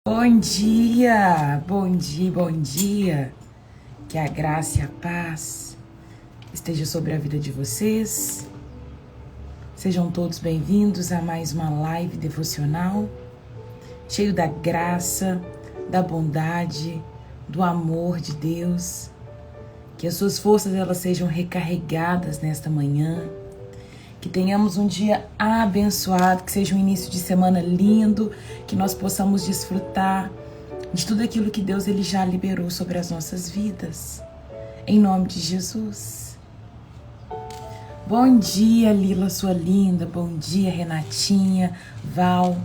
Bom dia, bom dia, bom dia. Que a graça e a paz esteja sobre a vida de vocês. Sejam todos bem-vindos a mais uma live devocional, cheio da graça, da bondade, do amor de Deus. Que as suas forças elas sejam recarregadas nesta manhã. Que tenhamos um dia abençoado, que seja um início de semana lindo, que nós possamos desfrutar de tudo aquilo que Deus ele já liberou sobre as nossas vidas. Em nome de Jesus. Bom dia, Lila, sua linda. Bom dia, Renatinha, Val.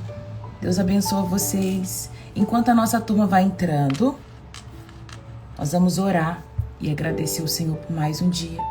Deus abençoe vocês. Enquanto a nossa turma vai entrando, nós vamos orar e agradecer o Senhor por mais um dia.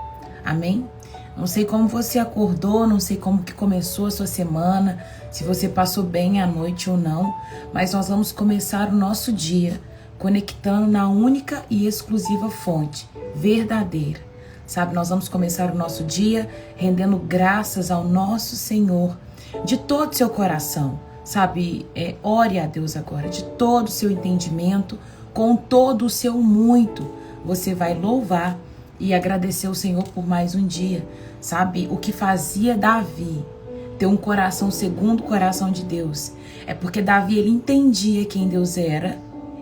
Amém? Não sei como você acordou, não sei como que começou a sua semana, se você passou bem a noite ou não, mas nós vamos começar o nosso dia conectando na única e exclusiva fonte, verdadeira. Sabe, nós vamos começar o nosso dia rendendo graças ao nosso Senhor de todo o seu coração. Sabe, ore a Deus agora, de todo o seu entendimento, com todo o seu muito. Você vai louvar e agradecer ao Senhor por mais um dia. Sabe, o que fazia Davi ter um coração segundo o coração de Deus é porque Davi ele entendia quem Deus era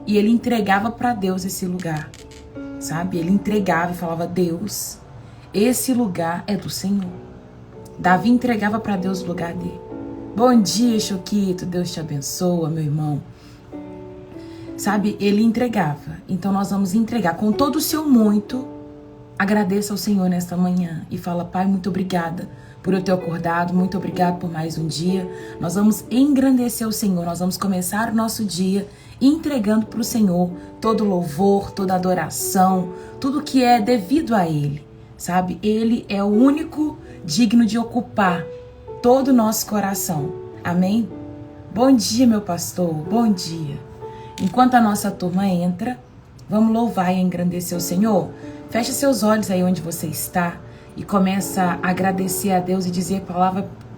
e ele entregava para Deus esse lugar. Sabe, ele entregava e falava: Deus, esse lugar é do Senhor. Davi entregava para Deus o lugar dele. Bom dia, Choquito, Deus te abençoa, meu irmão. Sabe, ele entregava. Então nós vamos entregar com todo o seu muito. Agradeça ao Senhor nesta manhã e fala: Pai, muito obrigada por eu ter acordado, muito obrigado por mais um dia. Nós vamos engrandecer o Senhor, nós vamos começar o nosso dia entregando para o Senhor todo louvor, toda adoração, tudo que é devido a Ele, sabe? Ele é o único digno de ocupar todo o nosso coração, amém? Bom dia, meu pastor, bom dia. Enquanto a nossa turma entra, vamos louvar e engrandecer o Senhor. Feche seus olhos aí onde você está e começa a agradecer a Deus e dizer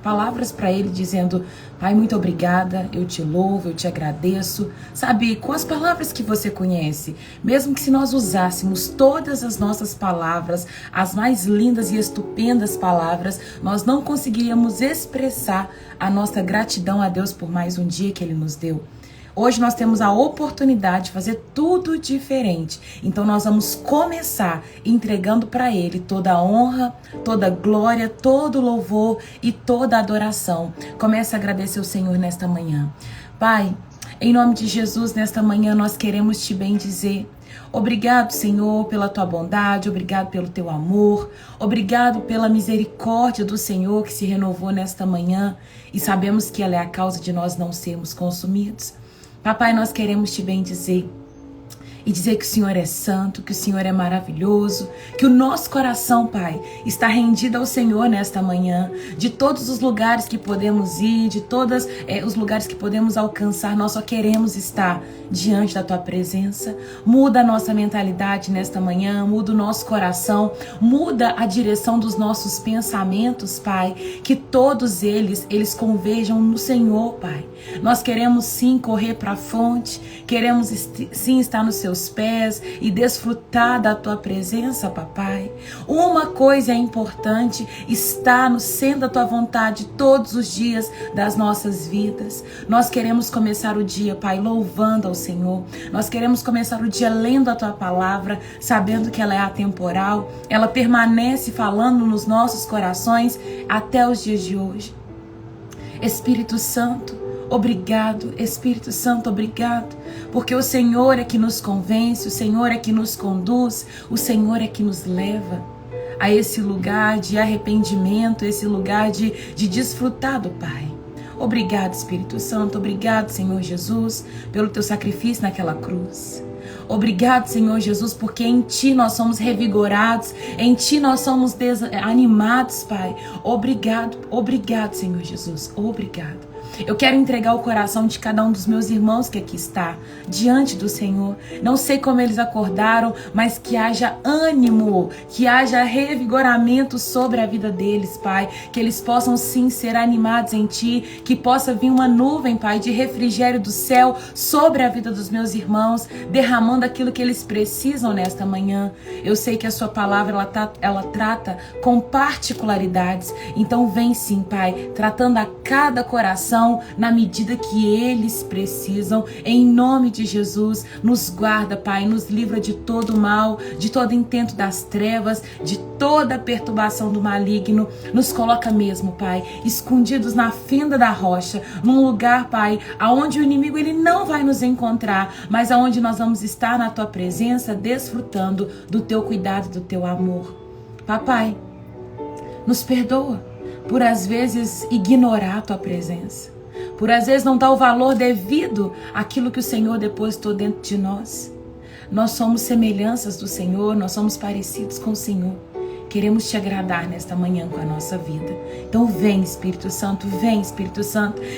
palavras para Ele, dizendo: Pai, muito obrigada, eu te louvo, eu te agradeço. Sabe, com as palavras que você conhece, mesmo que se nós usássemos todas as nossas palavras, as mais lindas e estupendas palavras, nós não conseguiríamos expressar a nossa gratidão a Deus por mais um dia que Ele nos deu. Hoje nós temos a oportunidade de fazer tudo diferente. Então nós vamos começar entregando para Ele toda a honra, toda a glória, todo o louvor e toda a adoração. Comece a agradecer o Senhor nesta manhã. Pai, em nome de Jesus, nesta manhã nós queremos te bendizer. Obrigado, Senhor, pela tua bondade, obrigado pelo teu amor, obrigado pela misericórdia do Senhor que se renovou nesta manhã e sabemos que ela é a causa de nós não sermos consumidos. Papai, nós queremos te bendizer e dizer que o Senhor é santo, que o Senhor é maravilhoso, que o nosso coração, Pai, está rendido ao Senhor nesta manhã, de todos os lugares que podemos ir, de todos os lugares que podemos alcançar, nós só queremos estar diante da Tua presença. Muda a nossa mentalidade nesta manhã, muda o nosso coração, muda a direção dos nossos pensamentos, Pai, que todos eles converjam no Senhor, Pai. Nós queremos sim correr para a fonte, queremos sim estar nos Seus pés e desfrutar da Tua presença, Papai. Uma coisa é importante: estar no centro da Tua vontade todos os dias das nossas vidas. Nós queremos começar o dia, Pai, louvando ao Senhor. Nós queremos começar o dia lendo a Tua palavra, sabendo que ela é atemporal, ela permanece falando nos nossos corações até os dias de hoje. Espírito Santo, obrigado, Espírito Santo, obrigado, porque o Senhor é que nos convence, o Senhor é que nos conduz, o Senhor é que nos leva a esse lugar de arrependimento, esse lugar de desfrutar do Pai. Obrigado, Espírito Santo, obrigado, Senhor Jesus, pelo teu sacrifício naquela cruz. Obrigado, Senhor Jesus, porque em Ti nós somos revigorados, em Ti nós somos animados, Pai. Obrigado, obrigado, Senhor Jesus, obrigado. Eu quero entregar o coração de cada um dos meus irmãos que aqui está, diante do Senhor. Não sei como eles acordaram, mas que haja ânimo, que haja revigoramento sobre a vida deles, Pai. Que eles possam sim ser animados em Ti, que possa vir uma nuvem, Pai, de refrigério do céu sobre a vida dos meus irmãos, derramando aquilo que eles precisam nesta manhã. Eu sei que a Sua palavra, ela trata com particularidades. Então vem sim, Pai, tratando a cada coração na medida que eles precisam. Em nome de Jesus, nos guarda, Pai, nos livra de todo mal, de todo intento das trevas, de toda perturbação do maligno. Nos coloca mesmo, Pai, escondidos na fenda da rocha, num lugar, Pai, aonde o inimigo ele não vai nos encontrar, mas aonde nós vamos estar na Tua presença, desfrutando do Teu cuidado, do Teu amor. Papai, nos perdoa por às vezes ignorar a Tua presença, por às vezes não dar o valor devido àquilo que o Senhor depositou dentro de nós. Nós somos semelhanças do Senhor, nós somos parecidos com o Senhor. Queremos Te agradar nesta manhã com a nossa vida. Então vem, Espírito Santo,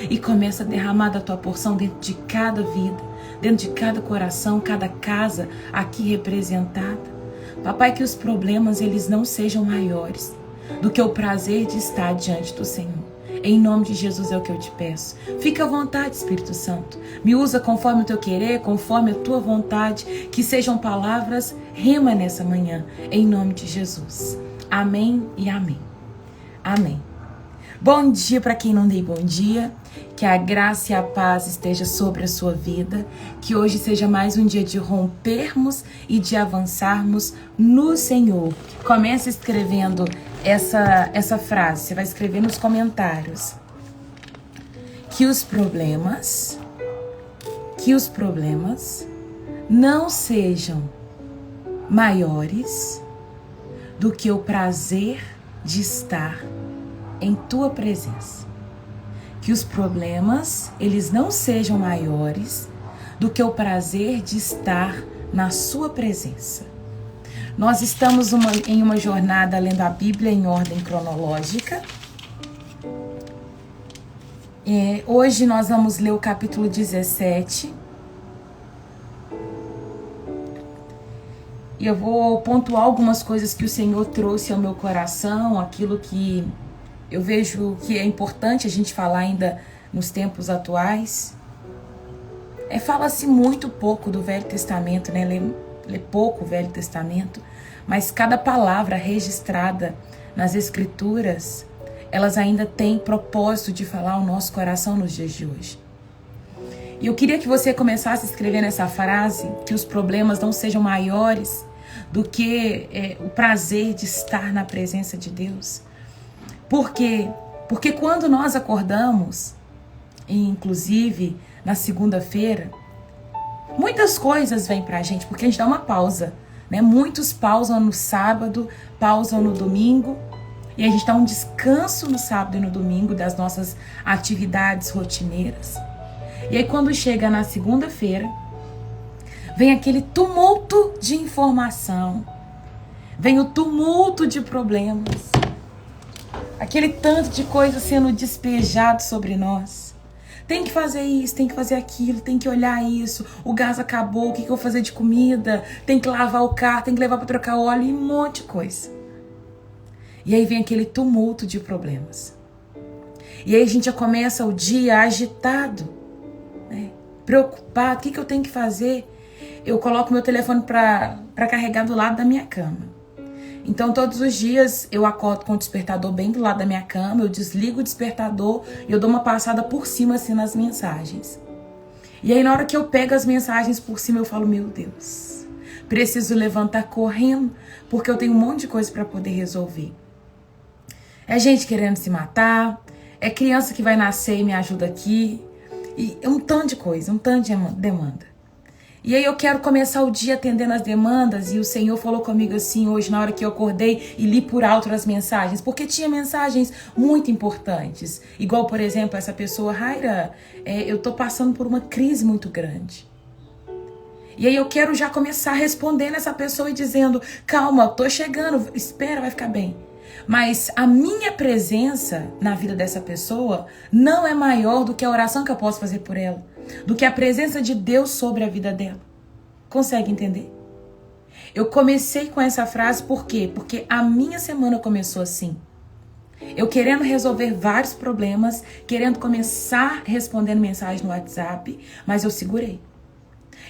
e começa a derramar da Tua porção dentro de cada vida, dentro de cada coração, cada casa aqui representada. Papai, que os problemas eles não sejam maiores do que o prazer de estar diante do Senhor. Em nome de Jesus é o que eu te peço. Fica à vontade, Espírito Santo. Me usa conforme o Teu querer, conforme a Tua vontade. Que sejam palavras rema nessa manhã. Em nome de Jesus. Amém e amém. Amém. Bom dia para quem não dei bom dia. Que a graça e a paz esteja sobre a sua vida. Que hoje seja mais um dia de rompermos e de avançarmos no Senhor. Comece escrevendo essa frase. Você vai escrever nos comentários. Que os problemas não sejam maiores do que o prazer de estar em Tua presença. Que os problemas, eles não sejam maiores do que o prazer de estar na Sua presença. Nós estamos em uma jornada lendo a Bíblia em ordem cronológica. Hoje nós vamos ler o capítulo 17. E eu vou pontuar algumas coisas que o Senhor trouxe ao meu coração, aquilo que eu vejo que é importante a gente falar ainda nos tempos atuais. Fala-se muito pouco do Velho Testamento, né? Lê pouco o Velho Testamento, mas cada palavra registrada nas Escrituras, elas ainda têm propósito de falar ao nosso coração nos dias de hoje. E eu queria que você começasse a escrever nessa frase, que os problemas não sejam maiores do que o prazer de estar na presença de Deus. Por quê? Porque quando nós acordamos, inclusive na segunda-feira, muitas coisas vêm pra gente, porque a gente dá uma pausa, né? Muitos pausam no sábado, pausam no domingo, e a gente dá um descanso no sábado e no domingo das nossas atividades rotineiras. E aí quando chega na segunda-feira, vem aquele tumulto de informação, vem o tumulto de problemas, aquele tanto de coisa sendo despejado sobre nós. Tem que fazer isso, tem que fazer aquilo, tem que olhar isso, o gás acabou, o que eu vou fazer de comida, tem que lavar o carro, tem que levar para trocar óleo e um monte de coisa. E aí vem aquele tumulto de problemas. E aí a gente já começa o dia agitado, né? Preocupado, o que eu tenho que fazer? Eu coloco meu telefone para carregar do lado da minha cama. Então todos os dias eu acordo com o despertador bem do lado da minha cama, eu desligo o despertador e eu dou uma passada por cima assim nas mensagens. E aí na hora que eu pego as mensagens por cima eu falo, meu Deus, preciso levantar correndo porque eu tenho um monte de coisa para poder resolver. É gente querendo se matar, é criança que vai nascer e me ajuda aqui, e é um tanto de coisa, um tanto de demanda. E aí eu quero começar o dia atendendo as demandas, e o Senhor falou comigo assim hoje, na hora que eu acordei e li por alto as mensagens, porque tinha mensagens muito importantes. Igual, por exemplo, essa pessoa, Raira, eu tô passando por uma crise muito grande. E aí eu quero já começar respondendo essa pessoa e dizendo, calma, tô chegando, espera, vai ficar bem. Mas a minha presença na vida dessa pessoa não é maior do que a oração que eu posso fazer por ela, do que a presença de Deus sobre a vida dela. Consegue entender? Eu comecei com essa frase por quê? Porque a minha semana começou assim. Eu querendo resolver vários problemas, querendo começar respondendo mensagem no WhatsApp, mas eu segurei.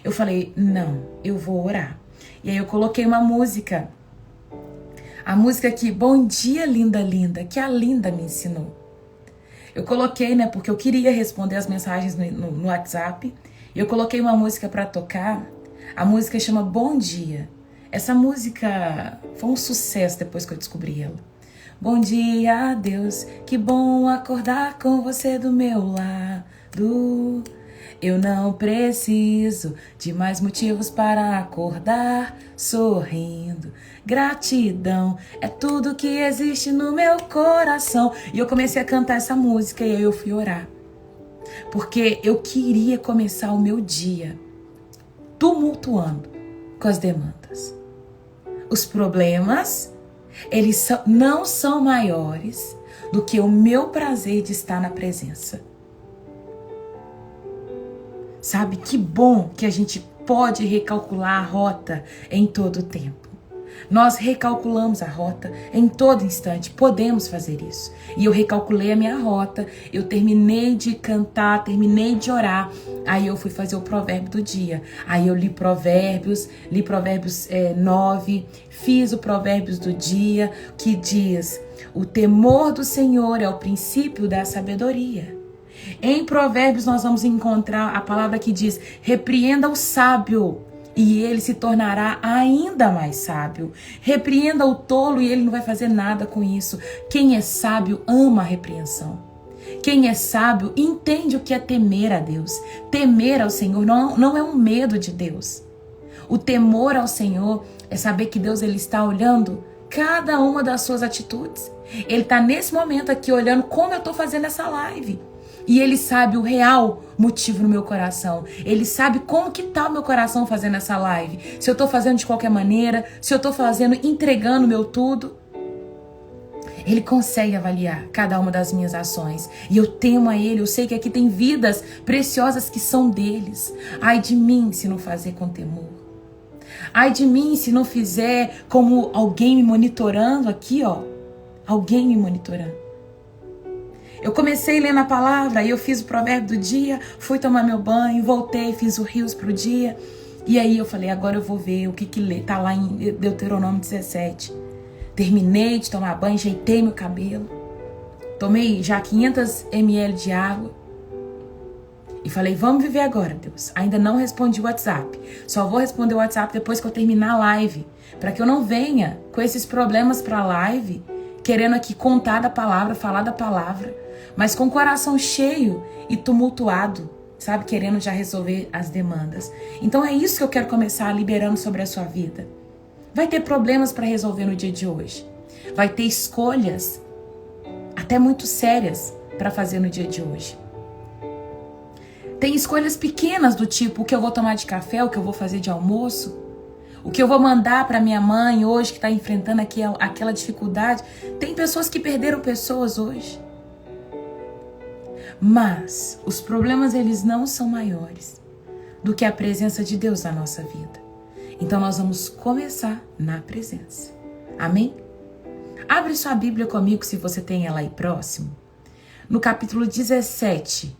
Eu falei, não, eu vou orar. E aí eu coloquei uma música. A música aqui, Bom Dia Linda Linda, que a Linda me ensinou. Eu coloquei, né, porque eu queria responder as mensagens no WhatsApp. E eu coloquei uma música para tocar. A música chama Bom Dia. Essa música foi um sucesso depois que eu descobri ela. Bom dia, Deus, que bom acordar com você do meu lado. Eu não preciso de mais motivos para acordar sorrindo. Gratidão é tudo que existe no meu coração. E eu comecei a cantar essa música e aí eu fui orar. Porque eu queria começar o meu dia tumultuando com as demandas. Os problemas, eles não são maiores do que o meu prazer de estar na presença. Sabe, que bom que a gente pode recalcular a rota em todo o tempo. Nós recalculamos a rota em todo instante, podemos fazer isso. E eu recalculei a minha rota, eu terminei de cantar, terminei de orar, aí eu fui fazer o provérbio do dia. Aí eu li Provérbios 9, fiz o Provérbios do dia, que diz, o temor do Senhor é o princípio da sabedoria. Em Provérbios nós vamos encontrar a palavra que diz, repreenda o sábio, e ele se tornará ainda mais sábio. Repreenda o tolo e ele não vai fazer nada com isso. Quem é sábio ama a repreensão. Quem é sábio entende o que é temer a Deus. Temer ao Senhor não é um medo de Deus. O temor ao Senhor é saber que Deus ele está olhando cada uma das suas atitudes. Ele está nesse momento aqui olhando como eu estou fazendo essa live. E ele sabe o real motivo no meu coração. Ele sabe como que tá o meu coração fazendo essa live. Se eu tô fazendo de qualquer maneira, se eu tô fazendo, entregando meu tudo. Ele consegue avaliar cada uma das minhas ações. E eu temo a ele, eu sei que aqui tem vidas preciosas que são deles. Ai de mim se não fazer com temor. Ai de mim se não fizer como alguém me monitorando aqui, ó. Alguém me monitorando. Eu comecei lendo a palavra, aí eu fiz o provérbio do dia, fui tomar meu banho, voltei, fiz o rios pro dia. E aí eu falei, agora eu vou ver o que tá lá em Deuteronômio 17. Terminei de tomar banho, ajeitei meu cabelo. Tomei já 500 ml de água. E falei, vamos viver agora, Deus. Ainda não respondi o WhatsApp. Só vou responder o WhatsApp depois que eu terminar a live. Para que eu não venha com esses problemas pra live, querendo aqui contar da palavra, falar da palavra, mas com o coração cheio e tumultuado, sabe? Querendo já resolver as demandas. Então é isso que eu quero começar liberando sobre a sua vida. Vai ter problemas para resolver no dia de hoje. Vai ter escolhas, até muito sérias, para fazer no dia de hoje. Tem escolhas pequenas do tipo, o que eu vou tomar de café, o que eu vou fazer de almoço, o que eu vou mandar para minha mãe hoje que está enfrentando aquela dificuldade. Tem pessoas que perderam pessoas hoje. Mas os problemas eles não são maiores do que a presença de Deus na nossa vida. Então nós vamos começar na presença. Amém? Abre sua Bíblia comigo se você tem ela aí próximo. No capítulo 17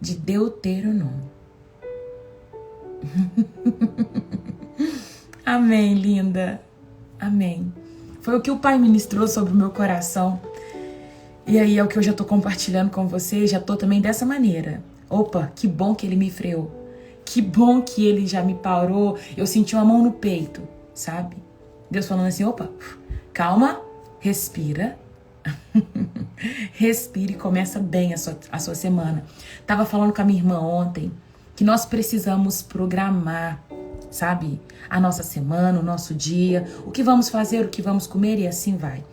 de Deuteronômio. Amém, linda. Amém. Foi o que o Pai ministrou sobre o meu coração. E aí é o que eu já tô compartilhando com você. Já tô também dessa maneira. Opa, que bom que ele me freou. Que bom que ele já me parou. Eu senti uma mão no peito, sabe? Deus falando assim, opa, calma, respira. Respira e começa bem a sua semana. Tava falando com a minha irmã ontem que nós precisamos programar, sabe? A nossa semana, o nosso dia, o que vamos fazer, o que vamos comer e assim vai.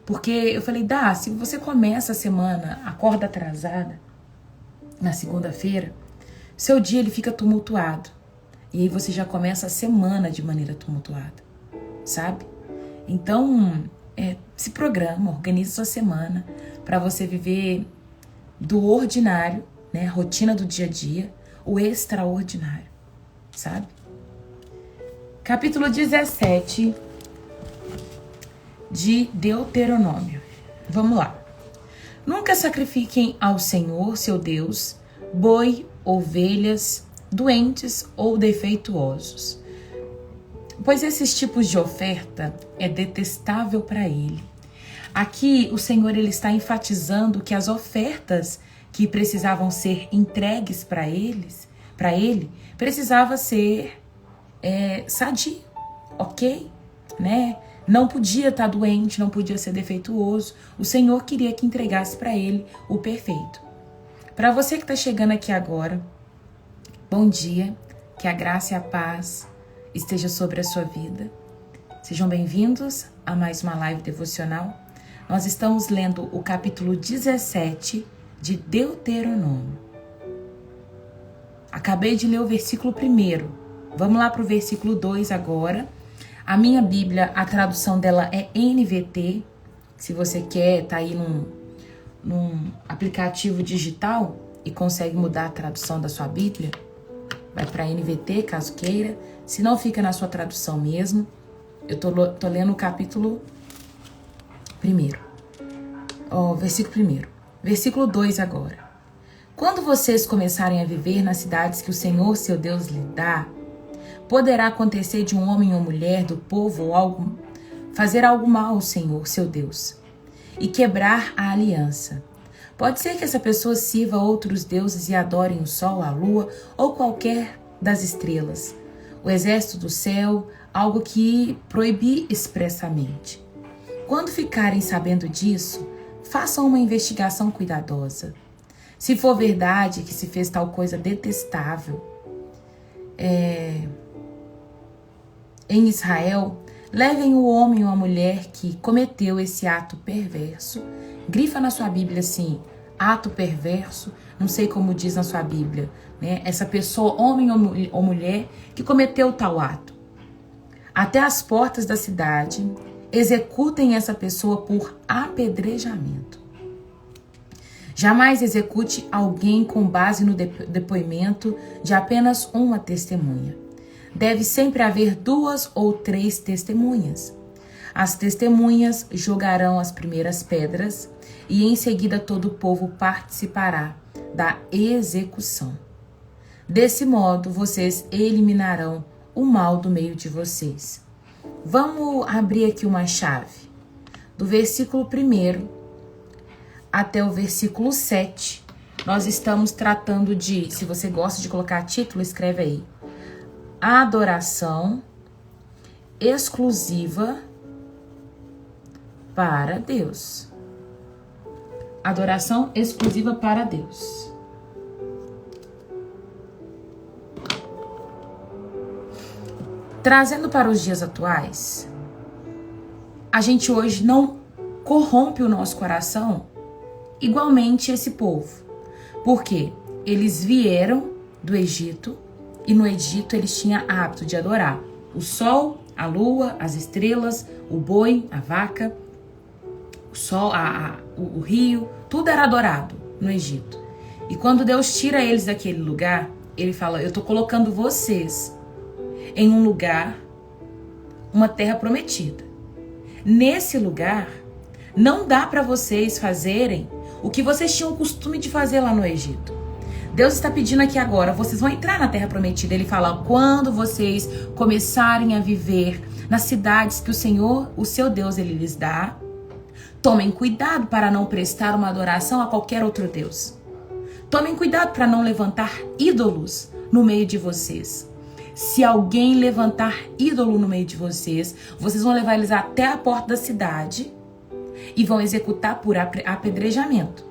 Porque eu falei, se você começa a semana, acorda atrasada, na segunda-feira, seu dia ele fica tumultuado. E aí você já começa a semana de maneira tumultuada, sabe? Então, se programa, organiza sua semana para você viver do ordinário, né, a rotina do dia a dia, o extraordinário, sabe? Capítulo 17 de Deuteronômio. Vamos lá. Nunca sacrifiquem ao Senhor, seu Deus, boi, ovelhas, doentes ou defeituosos, pois esses tipos de oferta é detestável para ele. Aqui o Senhor ele está enfatizando que as ofertas que precisavam ser entregues para ele, precisava ser sadio, ok? Né? Não podia estar doente, não podia ser defeituoso. O Senhor queria que entregasse para ele o perfeito. Para você que está chegando aqui agora, bom dia, que a graça e a paz esteja sobre a sua vida. Sejam bem-vindos a mais uma live devocional. Nós estamos lendo o capítulo 17 de Deuteronômio. Acabei de ler o versículo 1. Vamos lá para o versículo 2 agora. A minha Bíblia, a tradução dela é NVT. Se você quer, tá aí num aplicativo digital e consegue mudar a tradução da sua Bíblia, vai para NVT, caso queira. Se não, fica na sua tradução mesmo. Eu tô lendo o capítulo 1. Versículo 1. Versículo 2 agora. Quando vocês começarem a viver nas cidades que o Senhor, seu Deus, lhe dá, poderá acontecer de um homem ou mulher do povo fazer algo mal ao Senhor, seu Deus, e quebrar a aliança. Pode ser que essa pessoa sirva a outros deuses e adorem o sol, a lua ou qualquer das estrelas, o exército do céu, algo que proibi expressamente. Quando ficarem sabendo disso, façam uma investigação cuidadosa. Se for verdade que se fez tal coisa detestável em Israel, levem o homem ou a mulher que cometeu esse ato perverso. Grifa na sua Bíblia assim, ato perverso, não sei como diz na sua Bíblia, né? Essa pessoa, homem ou mulher, que cometeu tal ato. Até as portas da cidade, executem essa pessoa por apedrejamento. Jamais execute alguém com base no depoimento de apenas uma testemunha. Deve sempre haver 2 ou 3 testemunhas. As testemunhas jogarão as primeiras pedras e em seguida todo o povo participará da execução. Desse modo, vocês eliminarão o mal do meio de vocês. Vamos abrir aqui uma chave. Do versículo 1 até o versículo 7, nós estamos tratando de, se você gosta de colocar título, escreve aí, adoração exclusiva para Deus. Adoração exclusiva para Deus. Trazendo para os dias atuais, a gente hoje não corrompe o nosso coração igualmente esse povo. Por quê? Eles vieram do Egito e no Egito eles tinham hábito de adorar o sol, a lua, as estrelas, o boi, a vaca, o sol, o rio, tudo era adorado no Egito. E quando Deus tira eles daquele lugar, ele fala, eu tô colocando vocês em um lugar, uma terra prometida. Nesse lugar, não dá para vocês fazerem o que vocês tinham o costume de fazer lá no Egito. Deus está pedindo aqui agora, vocês vão entrar na terra prometida. Ele fala, quando vocês começarem a viver nas cidades que o Senhor, o seu Deus, ele lhes dá, tomem cuidado para não prestar uma adoração a qualquer outro Deus. Tomem cuidado para não levantar ídolos no meio de vocês. Se alguém levantar ídolo no meio de vocês, vocês vão levar eles até a porta da cidade e vão executar por apedrejamento.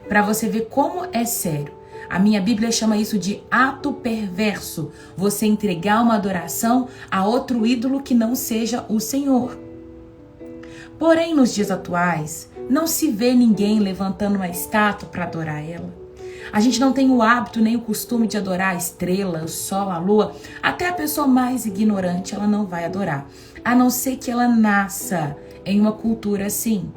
Para você ver como é sério. A minha Bíblia chama isso de ato perverso. Você entregar uma adoração a outro ídolo que não seja o Senhor. Porém, nos dias atuais, não se vê ninguém levantando uma estátua para adorar ela. A gente não tem o hábito nem o costume de adorar a estrela, o sol, a lua. Até a pessoa mais ignorante ela não vai adorar. A não ser que ela nasça em uma cultura assim.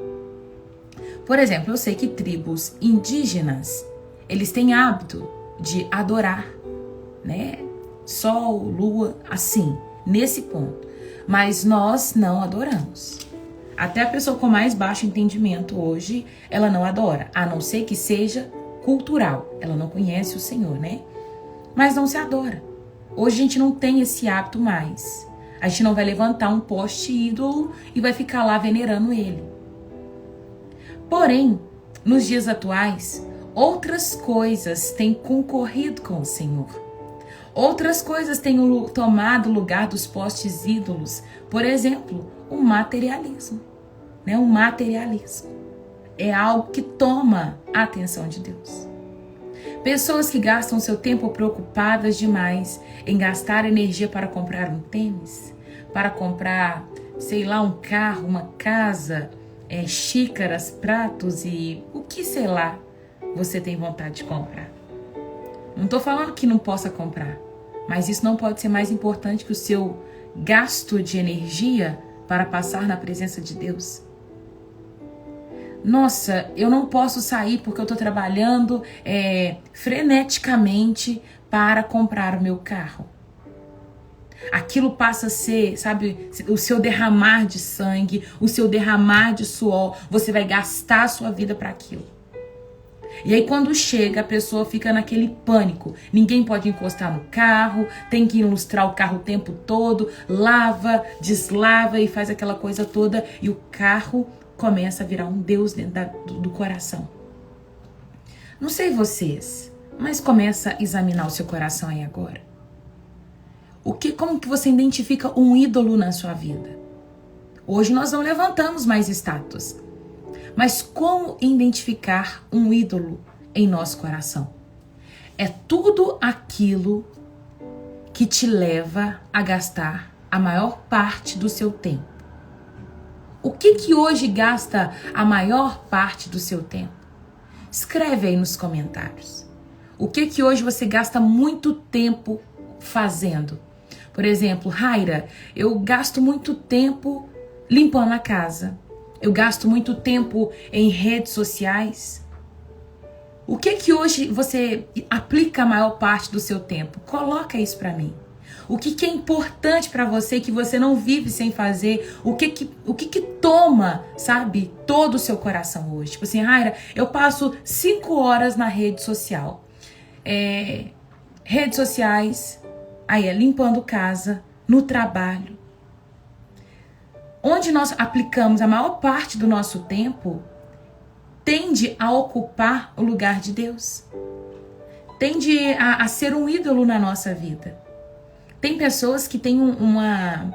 Por exemplo, eu sei que tribos indígenas, eles têm hábito de adorar, né? Sol, lua, assim, nesse ponto. Mas nós não adoramos. Até a pessoa com mais baixo entendimento hoje, ela não adora, a não ser que seja cultural. Ela não conhece o Senhor, né? Mas não se adora. Hoje a gente não tem esse hábito mais. A gente não vai levantar um poste ídolo e vai ficar lá venerando ele. Porém, nos dias atuais, outras coisas têm concorrido com o Senhor. Outras coisas têm tomado o lugar dos postes ídolos. Por exemplo, o materialismo. Né? O materialismo é algo que toma a atenção de Deus. Pessoas que gastam seu tempo preocupadas demais em gastar energia para comprar um tênis, para comprar, sei lá, um carro, uma casa, xícaras, pratos e o que, sei lá, você tem vontade de comprar. Não estou falando que não possa comprar, mas isso não pode ser mais importante que o seu gasto de energia para passar na presença de Deus. Nossa, eu não posso sair porque eu estou trabalhando freneticamente para comprar o meu carro. Aquilo passa a ser, sabe, o seu derramar de sangue, o seu derramar de suor. Você vai gastar a sua vida para aquilo. E aí quando chega, a pessoa fica naquele pânico. Ninguém pode encostar no carro, tem que ilustrar o carro o tempo todo, lava, deslava e faz aquela coisa toda. E o carro começa a virar um Deus dentro do coração. Não sei vocês, mas começa a examinar o seu coração aí agora. Como que você identifica um ídolo na sua vida? Hoje nós não levantamos mais estátuas. Mas como identificar um ídolo em nosso coração? É tudo aquilo que te leva a gastar a maior parte do seu tempo. O que hoje gasta a maior parte do seu tempo? Escreve aí nos comentários. O que hoje você gasta muito tempo fazendo? Por exemplo, Raira, eu gasto muito tempo limpando a casa. Eu gasto muito tempo em redes sociais. O que hoje você aplica a maior parte do seu tempo? Coloca isso para mim. O que é importante para você que você não vive sem fazer? O que toma, sabe, todo o seu coração hoje? Tipo assim, Raira, eu passo 5 horas na rede social. Redes sociais, aí limpando casa, no trabalho. Onde nós aplicamos a maior parte do nosso tempo, tende a ocupar o lugar de Deus. Tende a ser um ídolo na nossa vida. Tem pessoas que têm uma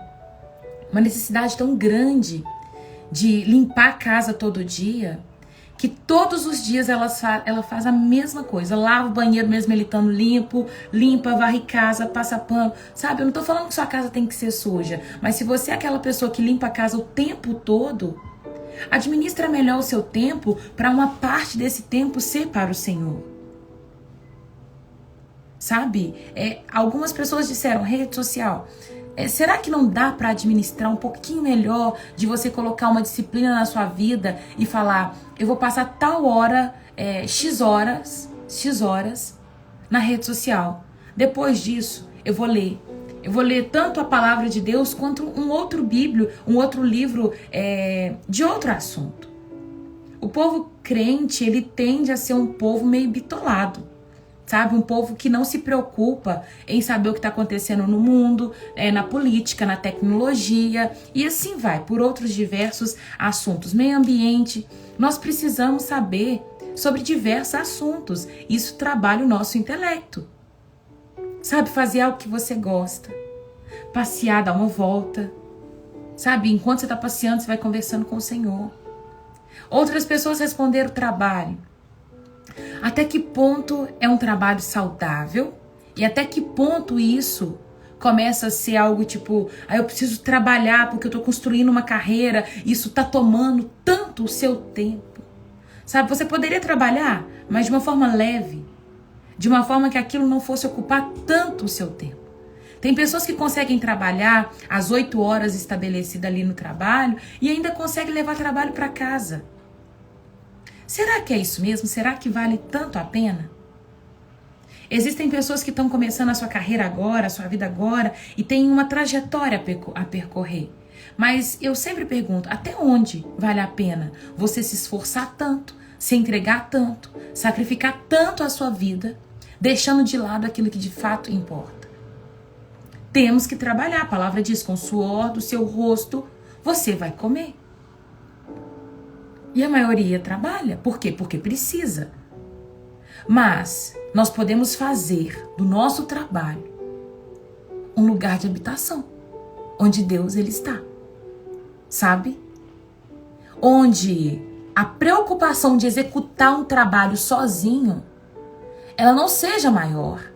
necessidade tão grande de limpar a casa todo dia, que todos os dias ela faz a mesma coisa. Lava o banheiro mesmo ele estando limpa, varre casa, passa pano. Sabe, eu não tô falando que sua casa tem que ser suja, mas se você é aquela pessoa que limpa a casa o tempo todo, administra melhor o seu tempo para uma parte desse tempo ser para o Senhor. Sabe? Algumas pessoas disseram, rede social, será que não dá para administrar um pouquinho melhor de você colocar uma disciplina na sua vida e falar, eu vou passar tal hora, X horas na rede social. Depois disso, eu vou ler. Eu vou ler tanto a palavra de Deus quanto um outro livro de outro assunto. O povo crente, ele tende a ser um povo meio bitolado. Sabe, um povo que não se preocupa em saber o que está acontecendo no mundo, na política, na tecnologia e assim vai, por outros diversos assuntos. Meio ambiente, nós precisamos saber sobre diversos assuntos. Isso trabalha o nosso intelecto. Sabe, fazer algo que você gosta, passear, dar uma volta. Sabe, enquanto você está passeando, você vai conversando com o Senhor. Outras pessoas responderam trabalho. Até que ponto é um trabalho saudável e até que ponto isso começa a ser algo tipo, eu preciso trabalhar porque eu estou construindo uma carreira, isso está tomando tanto o seu tempo. Sabe, você poderia trabalhar, mas de uma forma leve, de uma forma que aquilo não fosse ocupar tanto o seu tempo. Tem pessoas que conseguem trabalhar as 8 horas estabelecidas ali no trabalho e ainda conseguem levar trabalho para casa. Será que é isso mesmo? Será que vale tanto a pena? Existem pessoas que estão começando a sua carreira agora, a sua vida agora, e têm uma trajetória a percorrer. Mas eu sempre pergunto, até onde vale a pena você se esforçar tanto, se entregar tanto, sacrificar tanto a sua vida, deixando de lado aquilo que de fato importa? Temos que trabalhar, a palavra diz, com o suor do seu rosto, você vai comer. E a maioria trabalha. Por quê? Porque precisa. Mas nós podemos fazer do nosso trabalho um lugar de habitação, onde Deus ele está. Sabe? Onde a preocupação de executar um trabalho sozinho, ela não seja maior.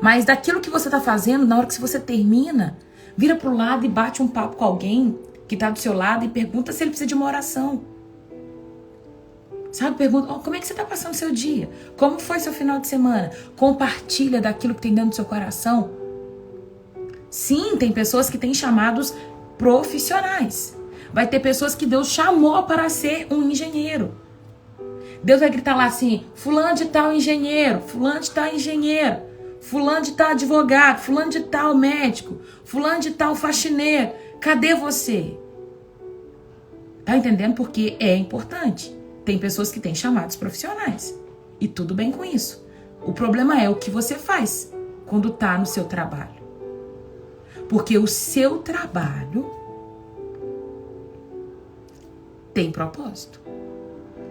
Mas daquilo que você está fazendo, na hora que você termina, vira pro lado e bate um papo com alguém que está do seu lado e pergunta se ele precisa de uma oração. Sabe? Pergunta, como é que você está passando o seu dia? Como foi seu final de semana? Compartilha daquilo que tem dentro do seu coração. Sim, tem pessoas que têm chamados profissionais. Vai ter pessoas que Deus chamou para ser um engenheiro. Deus vai gritar lá assim, fulano de tal engenheiro, fulano de tal engenheiro, fulano de tal advogado, fulano de tal médico, fulano de tal faxineiro. Cadê você? Tá entendendo? Porque é importante. Tem pessoas que têm chamados profissionais. E tudo bem com isso. O problema é o que você faz quando tá no seu trabalho. Porque o seu trabalho tem propósito.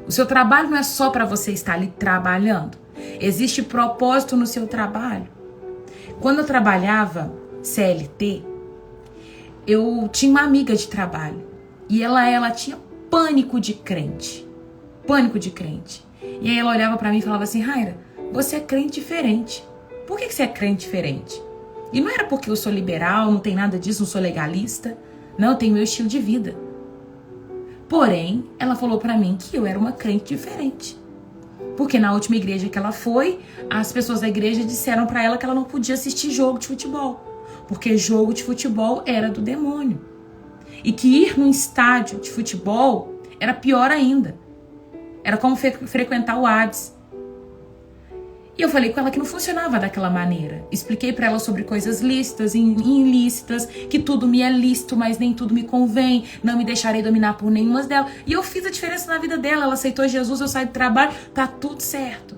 O seu trabalho não é só para você estar ali trabalhando. Existe propósito no seu trabalho. Quando eu trabalhava CLT, eu tinha uma amiga de trabalho. E ela tinha pânico de crente. Pânico de crente. E aí ela olhava pra mim e falava assim, Raira, você é crente diferente. Por que você é crente diferente? E não era porque eu sou liberal, não tem nada disso, não sou legalista. Não, eu tenho meu estilo de vida. Porém, ela falou pra mim que eu era uma crente diferente. Porque na última igreja que ela foi, as pessoas da igreja disseram pra ela que ela não podia assistir jogo de futebol. Porque jogo de futebol era do demônio. E que ir num estádio de futebol era pior ainda. Era como frequentar o Hades. E eu falei com ela que não funcionava daquela maneira. Expliquei pra ela sobre coisas lícitas e ilícitas, que tudo me é lícito, mas nem tudo me convém, não me deixarei dominar por nenhuma delas. E eu fiz a diferença na vida dela. Ela aceitou Jesus, eu saí do trabalho, tá tudo certo.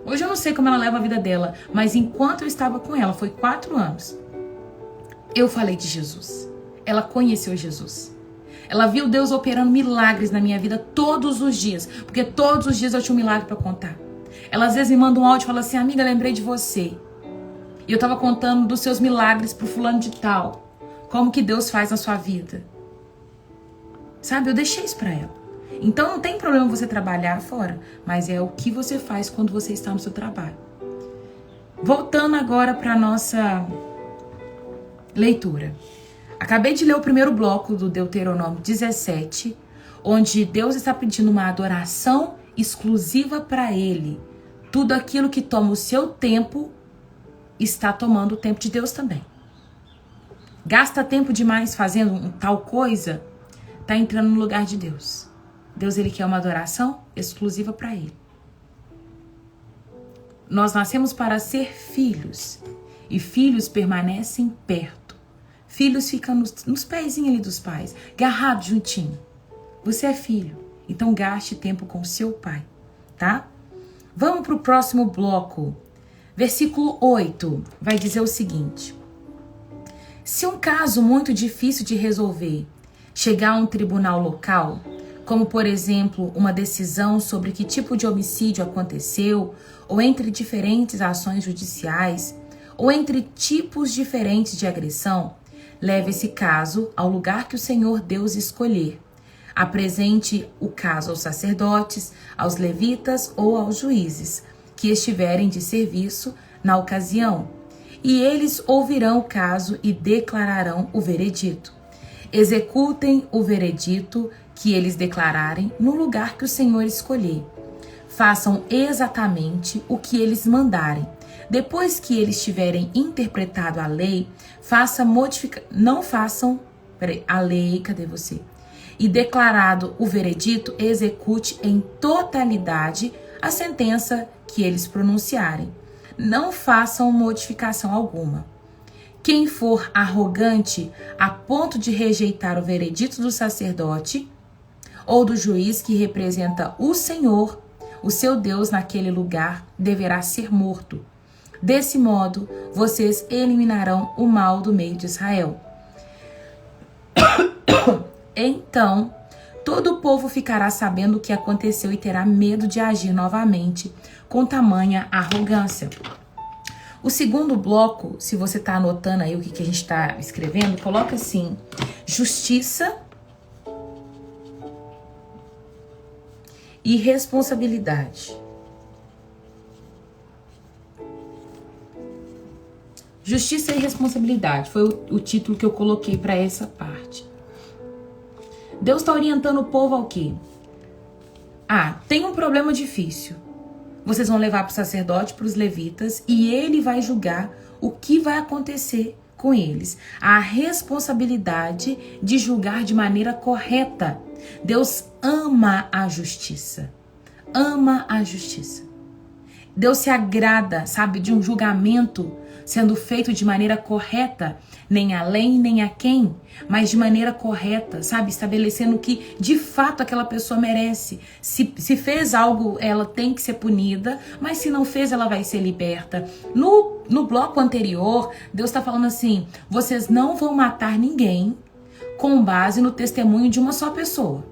Hoje eu não sei como ela leva a vida dela, mas enquanto eu estava com ela, foi 4 anos, eu falei de Jesus. Ela conheceu Jesus. Ela viu Deus operando milagres na minha vida todos os dias. Porque todos os dias eu tinha um milagre pra contar. Ela às vezes me manda um áudio e fala assim, amiga, lembrei de você. E eu tava contando dos seus milagres pro fulano de tal. Como que Deus faz na sua vida. Sabe, eu deixei isso pra ela. Então não tem problema você trabalhar fora. Mas é o que você faz quando você está no seu trabalho. Voltando agora pra nossa leitura. Acabei de ler o primeiro bloco do Deuteronômio 17, onde Deus está pedindo uma adoração exclusiva para Ele. Tudo aquilo que toma o seu tempo está tomando o tempo de Deus também. Gasta tempo demais fazendo tal coisa, está entrando no lugar de Deus. Deus ele quer uma adoração exclusiva para Ele. Nós nascemos para ser filhos e filhos permanecem perto. Filhos ficam nos pezinhos ali dos pais, agarrados juntinho. Você é filho, então gaste tempo com seu pai, tá? Vamos para o próximo bloco. Versículo 8 vai dizer o seguinte. Se um caso muito difícil de resolver chegar a um tribunal local, como por exemplo uma decisão sobre que tipo de homicídio aconteceu, ou entre diferentes ações judiciais, ou entre tipos diferentes de agressão, leve esse caso ao lugar que o Senhor Deus escolher. Apresente o caso aos sacerdotes, aos levitas ou aos juízes, que estiverem de serviço na ocasião, e eles ouvirão o caso e declararão o veredito. Executem o veredito que eles declararem no lugar que o Senhor escolher. Façam exatamente o que eles mandarem. Depois que eles tiverem interpretado a lei, a lei, cadê você? E declarado o veredito, execute em totalidade a sentença que eles pronunciarem. Não façam modificação alguma. Quem for arrogante a ponto de rejeitar o veredito do sacerdote ou do juiz que representa o Senhor, o seu Deus, naquele lugar, deverá ser morto. Desse modo, vocês eliminarão o mal do meio de Israel. Então, todo o povo ficará sabendo o que aconteceu e terá medo de agir novamente com tamanha arrogância. O segundo bloco, se você está anotando aí o que a gente está escrevendo, coloca assim: justiça e responsabilidade. Justiça e responsabilidade foi o título que eu coloquei para essa parte. Deus está orientando o povo ao quê? Tem um problema difícil. Vocês vão levar para o sacerdote, para os levitas, e ele vai julgar o que vai acontecer com eles. A responsabilidade de julgar de maneira correta. Deus ama a justiça. Ama a justiça. Deus se agrada, sabe, de um julgamento sendo feito de maneira correta, nem além nem a quem, mas de maneira correta, sabe, estabelecendo o que de fato aquela pessoa merece. Se fez algo, ela tem que ser punida, mas se não fez, ela vai ser liberta. No bloco anterior, Deus está falando assim: vocês não vão matar ninguém com base no testemunho de uma só pessoa.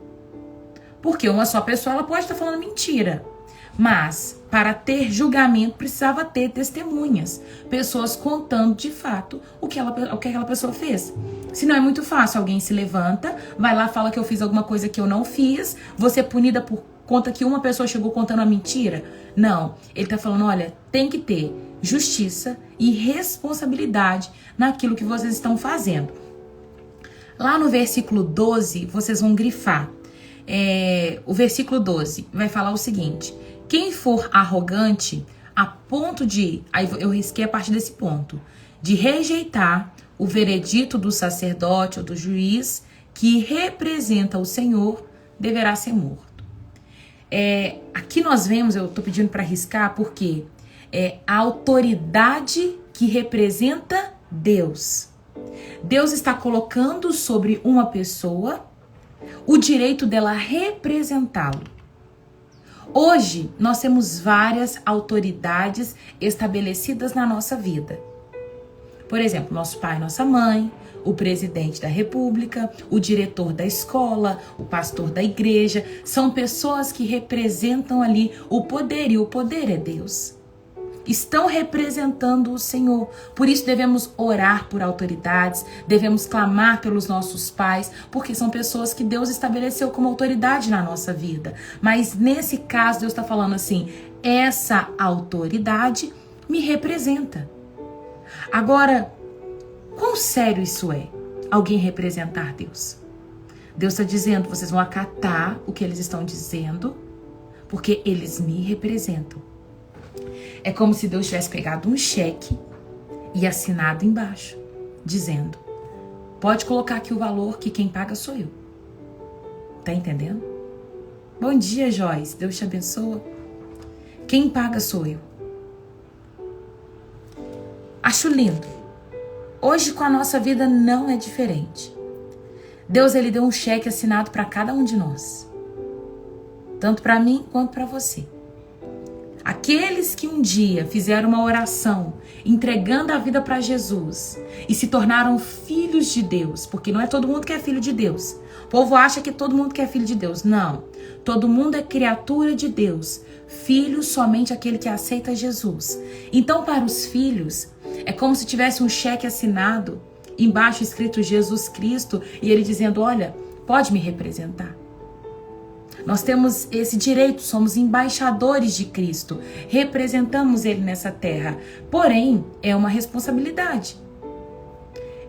Porque uma só pessoa, ela pode estar falando mentira. Mas, para ter julgamento, precisava ter testemunhas. Pessoas contando, de fato, o que aquela pessoa fez. Se não é muito fácil, alguém se levanta, vai lá, fala que eu fiz alguma coisa que eu não fiz, vou ser punida por conta que uma pessoa chegou contando a mentira. Não, ele está falando, olha, tem que ter justiça e responsabilidade naquilo que vocês estão fazendo. Lá no versículo 12, vocês vão grifar. O versículo 12 vai falar o seguinte: quem for arrogante a ponto de, aí eu risquei a partir desse ponto, de rejeitar o veredito do sacerdote ou do juiz que representa o Senhor, deverá ser morto. Aqui nós vemos, eu estou pedindo para riscar, porque a autoridade que representa Deus. Deus está colocando sobre uma pessoa o direito dela representá-lo. Hoje, nós temos várias autoridades estabelecidas na nossa vida. Por exemplo, nosso pai, nossa mãe, o presidente da república, o diretor da escola, o pastor da igreja. São pessoas que representam ali o poder, e o poder é Deus. Estão representando o Senhor. Por isso devemos orar por autoridades, devemos clamar pelos nossos pais, porque são pessoas que Deus estabeleceu como autoridade na nossa vida. Mas nesse caso, Deus está falando assim: essa autoridade me representa. Agora, quão sério isso é? Alguém representar Deus? Deus está dizendo, vocês vão acatar o que eles estão dizendo, porque eles me representam. É como se Deus tivesse pegado um cheque e assinado embaixo, dizendo: pode colocar aqui o valor, que quem paga sou eu. Tá entendendo? Bom dia, Joyce. Deus te abençoa. Quem paga sou eu. Acho lindo. Hoje com a nossa vida não é diferente. Deus, ele deu um cheque assinado para cada um de nós. Tanto para mim quanto para você. Aqueles que um dia fizeram uma oração entregando a vida para Jesus e se tornaram filhos de Deus, porque não é todo mundo que é filho de Deus. O povo acha que todo mundo que é filho de Deus. Não. Todo mundo é criatura de Deus. Filho somente aquele que aceita Jesus. Então, para os filhos, é como se tivesse um cheque assinado, embaixo escrito Jesus Cristo, e ele dizendo: olha, pode me representar. Nós temos esse direito, somos embaixadores de Cristo, representamos Ele nessa terra. Porém, é uma responsabilidade.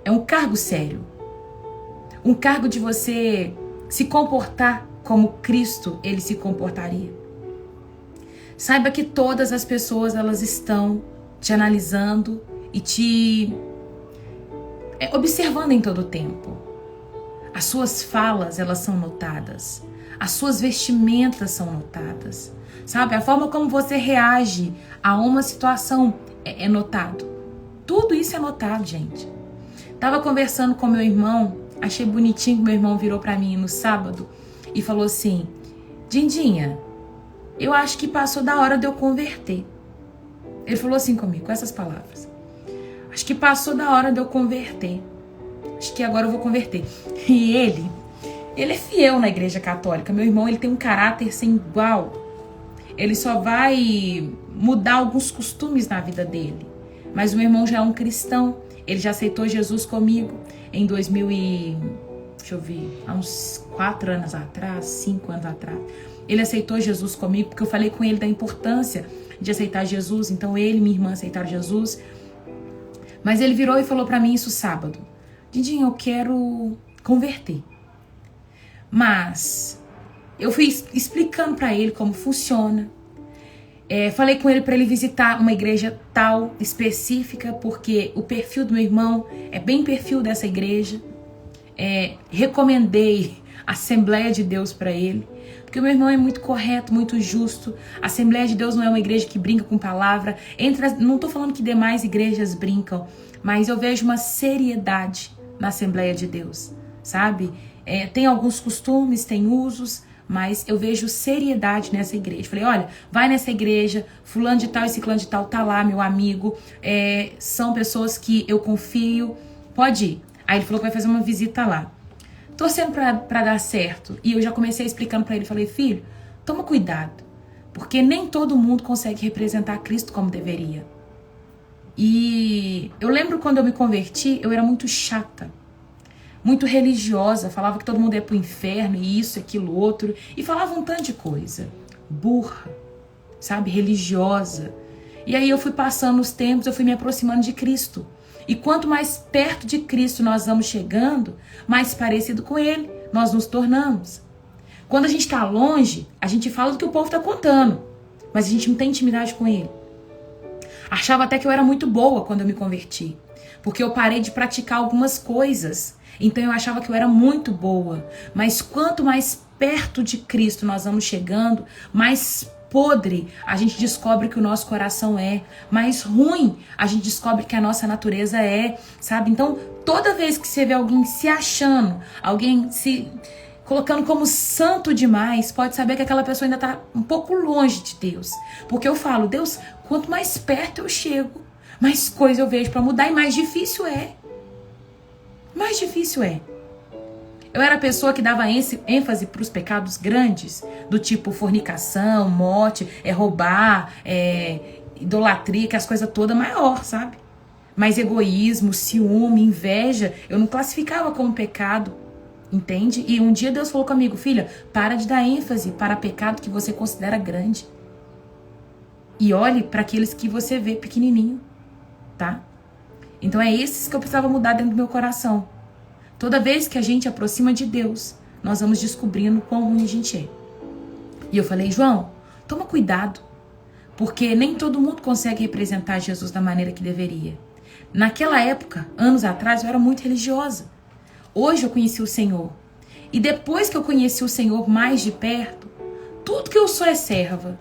É um cargo sério. Um cargo de você se comportar como Cristo, Ele se comportaria. Saiba que todas as pessoas, elas estão te analisando e te observando em todo o tempo. As suas falas, elas são notadas. As suas vestimentas são notadas. Sabe? A forma como você reage a uma situação é notado. Tudo isso é notado, gente. Tava conversando com meu irmão, achei bonitinho que meu irmão virou pra mim no sábado e falou assim: Dindinha, eu acho que passou da hora de eu converter. Ele falou assim comigo, com essas palavras: acho que passou da hora de eu converter. Acho que agora eu vou converter. E ele é fiel na igreja católica. Meu irmão, ele tem um caráter sem igual. Ele só vai mudar alguns costumes na vida dele. Mas o meu irmão já é um cristão. Ele já aceitou Jesus comigo em 2000 e... deixa eu ver, há uns 4 anos atrás, 5 anos atrás. Ele aceitou Jesus comigo porque eu falei com ele da importância de aceitar Jesus. Então ele e minha irmã aceitaram Jesus. Mas ele virou e falou pra mim isso sábado: Dindinha, eu quero converter. Mas eu fui explicando pra ele como funciona. Falei com ele pra ele visitar uma igreja tal, específica, porque o perfil do meu irmão é bem perfil dessa igreja. Recomendei a Assembleia de Deus pra ele, porque o meu irmão é muito correto, muito justo. A Assembleia de Deus não é uma igreja que brinca com palavra. Não tô falando que demais igrejas brincam, mas eu vejo uma seriedade na Assembleia de Deus, sabe? Tem alguns costumes, tem usos, mas eu vejo seriedade nessa igreja. Falei: olha, vai nessa igreja, fulano de tal e ciclano de tal tá lá, meu amigo, são pessoas que eu confio, pode ir. Aí ele falou que vai fazer uma visita lá, torcendo pra dar certo. E eu já comecei explicando pra ele, falei: filho, toma cuidado, porque nem todo mundo consegue representar Cristo como deveria. E eu lembro quando eu me converti, eu era muito chata, muito religiosa, falava que todo mundo ia pro inferno, e isso, aquilo, outro, e falava um tanto de coisa, burra, sabe, religiosa. E aí eu fui passando os tempos, eu fui me aproximando de Cristo, e quanto mais perto de Cristo nós vamos chegando, mais parecido com Ele nós nos tornamos. Quando a gente tá longe, a gente fala do que o povo tá contando, mas a gente não tem intimidade com Ele. Achava até que eu era muito boa quando eu me converti, porque eu parei de praticar algumas coisas. Então eu achava que eu era muito boa. Mas quanto mais perto de Cristo nós vamos chegando, mais podre a gente descobre que o nosso coração é. Mais ruim a gente descobre que a nossa natureza é, sabe? Então toda vez que você vê alguém se achando, alguém se colocando como santo demais, pode saber que aquela pessoa ainda está um pouco longe de Deus. Porque eu falo: Deus, quanto mais perto eu chego, mais coisa eu vejo para mudar e mais difícil é. Mais difícil é. Eu era a pessoa que dava ênfase para os pecados grandes, do tipo fornicação, morte, roubar, idolatria, que as coisas todas maior, sabe? Mas egoísmo, ciúme, inveja, eu não classificava como pecado, entende? E um dia Deus falou comigo: filha, para de dar ênfase para pecado que você considera grande. E olhe para aqueles que você vê pequenininho, tá? Então é esses que eu precisava mudar dentro do meu coração. Toda vez que a gente aproxima de Deus, nós vamos descobrindo quão ruim a gente é. E eu falei: João, toma cuidado, porque nem todo mundo consegue representar Jesus da maneira que deveria. Naquela época, anos atrás, eu era muito religiosa. Hoje eu conheci o Senhor. E depois que eu conheci o Senhor mais de perto, tudo que eu sou é serva.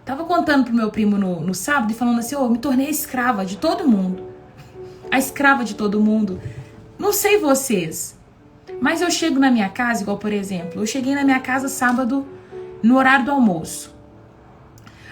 Tava contando pro meu primo no sábado e falando assim: eu me tornei escrava de todo mundo. A escrava de todo mundo. Não sei vocês, mas eu chego na minha casa, igual por exemplo, eu cheguei na minha casa sábado no horário do almoço.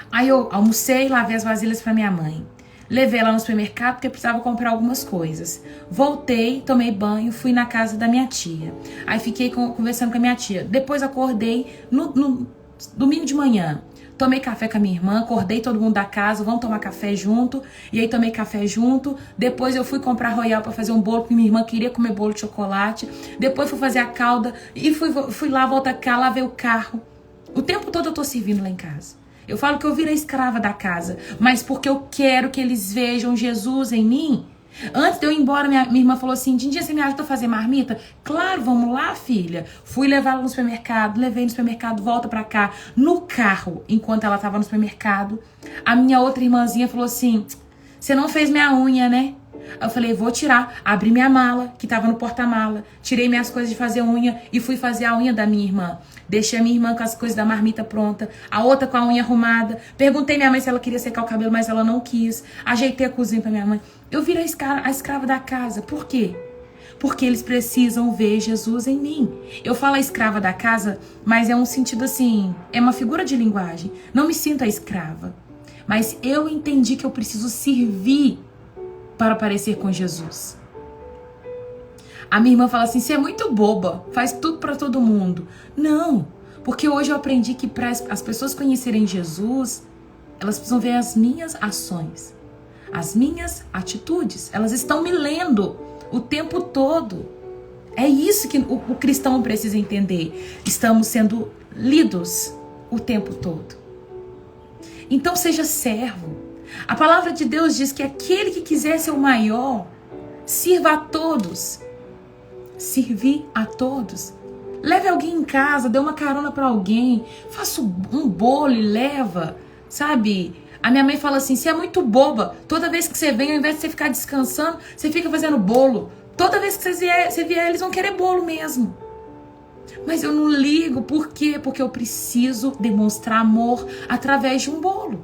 Aí eu almocei, lavei as vasilhas pra minha mãe. Levei ela no supermercado porque precisava comprar algumas coisas. Voltei, tomei banho, fui na casa da minha tia. Aí fiquei conversando com a minha tia. Depois acordei no domingo de manhã. Tomei café com a minha irmã, acordei todo mundo da casa, vamos tomar café junto. E aí tomei café junto. Depois eu fui comprar Royal para fazer um bolo, porque minha irmã queria comer bolo de chocolate. Depois fui fazer a calda e fui lá, volta cá, lavei o carro. O tempo todo eu tô servindo lá em casa. Eu falo que eu virei escrava da casa, mas porque eu quero que eles vejam Jesus em mim. Antes de eu ir embora, minha irmã falou assim: Dindinha, você me ajuda a fazer marmita? Claro, vamos lá, filha. Fui levar ela no supermercado, levei no supermercado, volta pra cá. No carro, enquanto ela tava no supermercado, a minha outra irmãzinha falou assim: você não fez minha unha, né? Eu falei, vou tirar. Abri minha mala, que tava no porta-mala. Tirei minhas coisas de fazer unha e fui fazer a unha da minha irmã. Deixei a minha irmã com as coisas da marmita pronta, a outra com a unha arrumada. Perguntei minha mãe se ela queria secar o cabelo, mas ela não quis. Ajeitei a cozinha pra minha mãe. Eu virei a escrava da casa. Por quê? Porque eles precisam ver Jesus em mim. Eu falo a escrava da casa, mas é um sentido assim, é uma figura de linguagem. Não me sinto a escrava. Mas eu entendi que eu preciso servir para parecer com Jesus. A minha irmã fala assim, você é muito boba, faz tudo para todo mundo. Não, porque hoje eu aprendi que para as pessoas conhecerem Jesus, elas precisam ver as minhas ações, as minhas atitudes. Elas estão me lendo o tempo todo. É isso que o cristão precisa entender. Estamos sendo lidos o tempo todo. Então seja servo. A palavra de Deus diz que aquele que quiser ser o maior, sirva a todos. Servir a todos. Leve alguém em casa, dê uma carona para alguém, faça um bolo e leva, sabe? A minha mãe fala assim, você é muito boba, toda vez que você vem, ao invés de você ficar descansando, você fica fazendo bolo. Toda vez que você vier, eles vão querer bolo mesmo. Mas eu não ligo, por quê? Porque eu preciso demonstrar amor através de um bolo.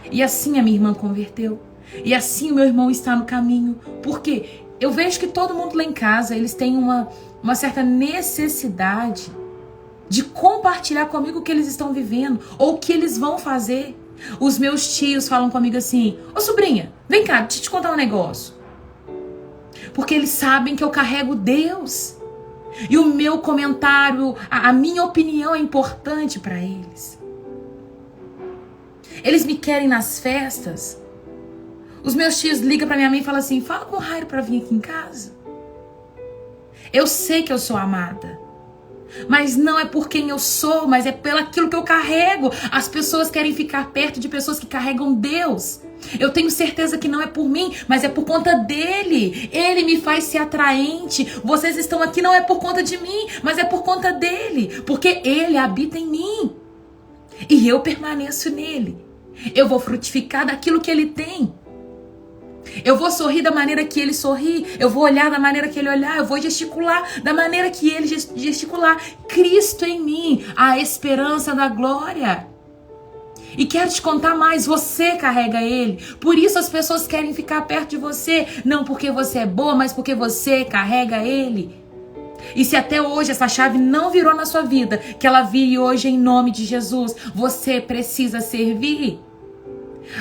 E assim a minha irmã converteu. E assim o meu irmão está no caminho. Por quê? Eu vejo que todo mundo lá em casa, eles têm uma certa necessidade de compartilhar comigo o que eles estão vivendo ou o que eles vão fazer. Os meus tios falam comigo assim, ô sobrinha, vem cá, deixa eu te contar um negócio. Porque eles sabem que eu carrego Deus. E o meu comentário, a minha opinião é importante para eles. Eles me querem nas festas. Os meus tios ligam pra minha mãe e falam assim, fala com o Jairo pra vir aqui em casa. Eu sei que eu sou amada. Mas não é por quem eu sou, mas é pelo aquilo que eu carrego. As pessoas querem ficar perto de pessoas que carregam Deus. Eu tenho certeza que não é por mim, mas é por conta dele. Ele me faz ser atraente. Vocês estão aqui não é por conta de mim, mas é por conta dele. Porque ele habita em mim. E eu permaneço nele. Eu vou frutificar daquilo que ele tem. Eu vou sorrir da maneira que ele sorri. Eu vou olhar da maneira que ele olhar. Eu vou gesticular da maneira que ele gesticular. Cristo em mim, a esperança da glória. E quero te contar mais, você carrega ele. Por isso as pessoas querem ficar perto de você. Não porque você é boa, mas porque você carrega ele. E se até hoje essa chave não virou na sua vida, que ela vire hoje em nome de Jesus. Você precisa servir.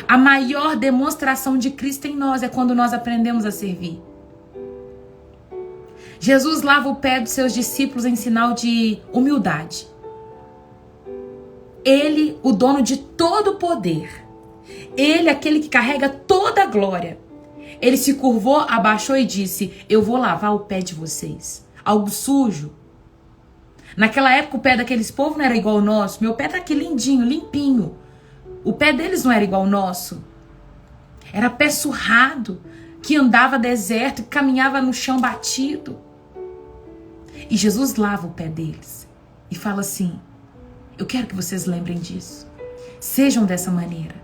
A maior demonstração de Cristo em nós é quando nós aprendemos a servir. Jesus lava o pé dos seus discípulos em sinal de humildade. Ele, o dono de todo o poder. Ele, aquele que carrega toda a glória. Ele se curvou, abaixou e disse, eu vou lavar o pé de vocês. Algo sujo. Naquela época o pé daqueles povos não era igual ao nosso. Meu pé tá aqui lindinho, limpinho. O pé deles não era igual ao nosso. Era pé surrado, que andava deserto, que caminhava no chão batido. E Jesus lava o pé deles e fala assim, eu quero que vocês lembrem disso. Sejam dessa maneira.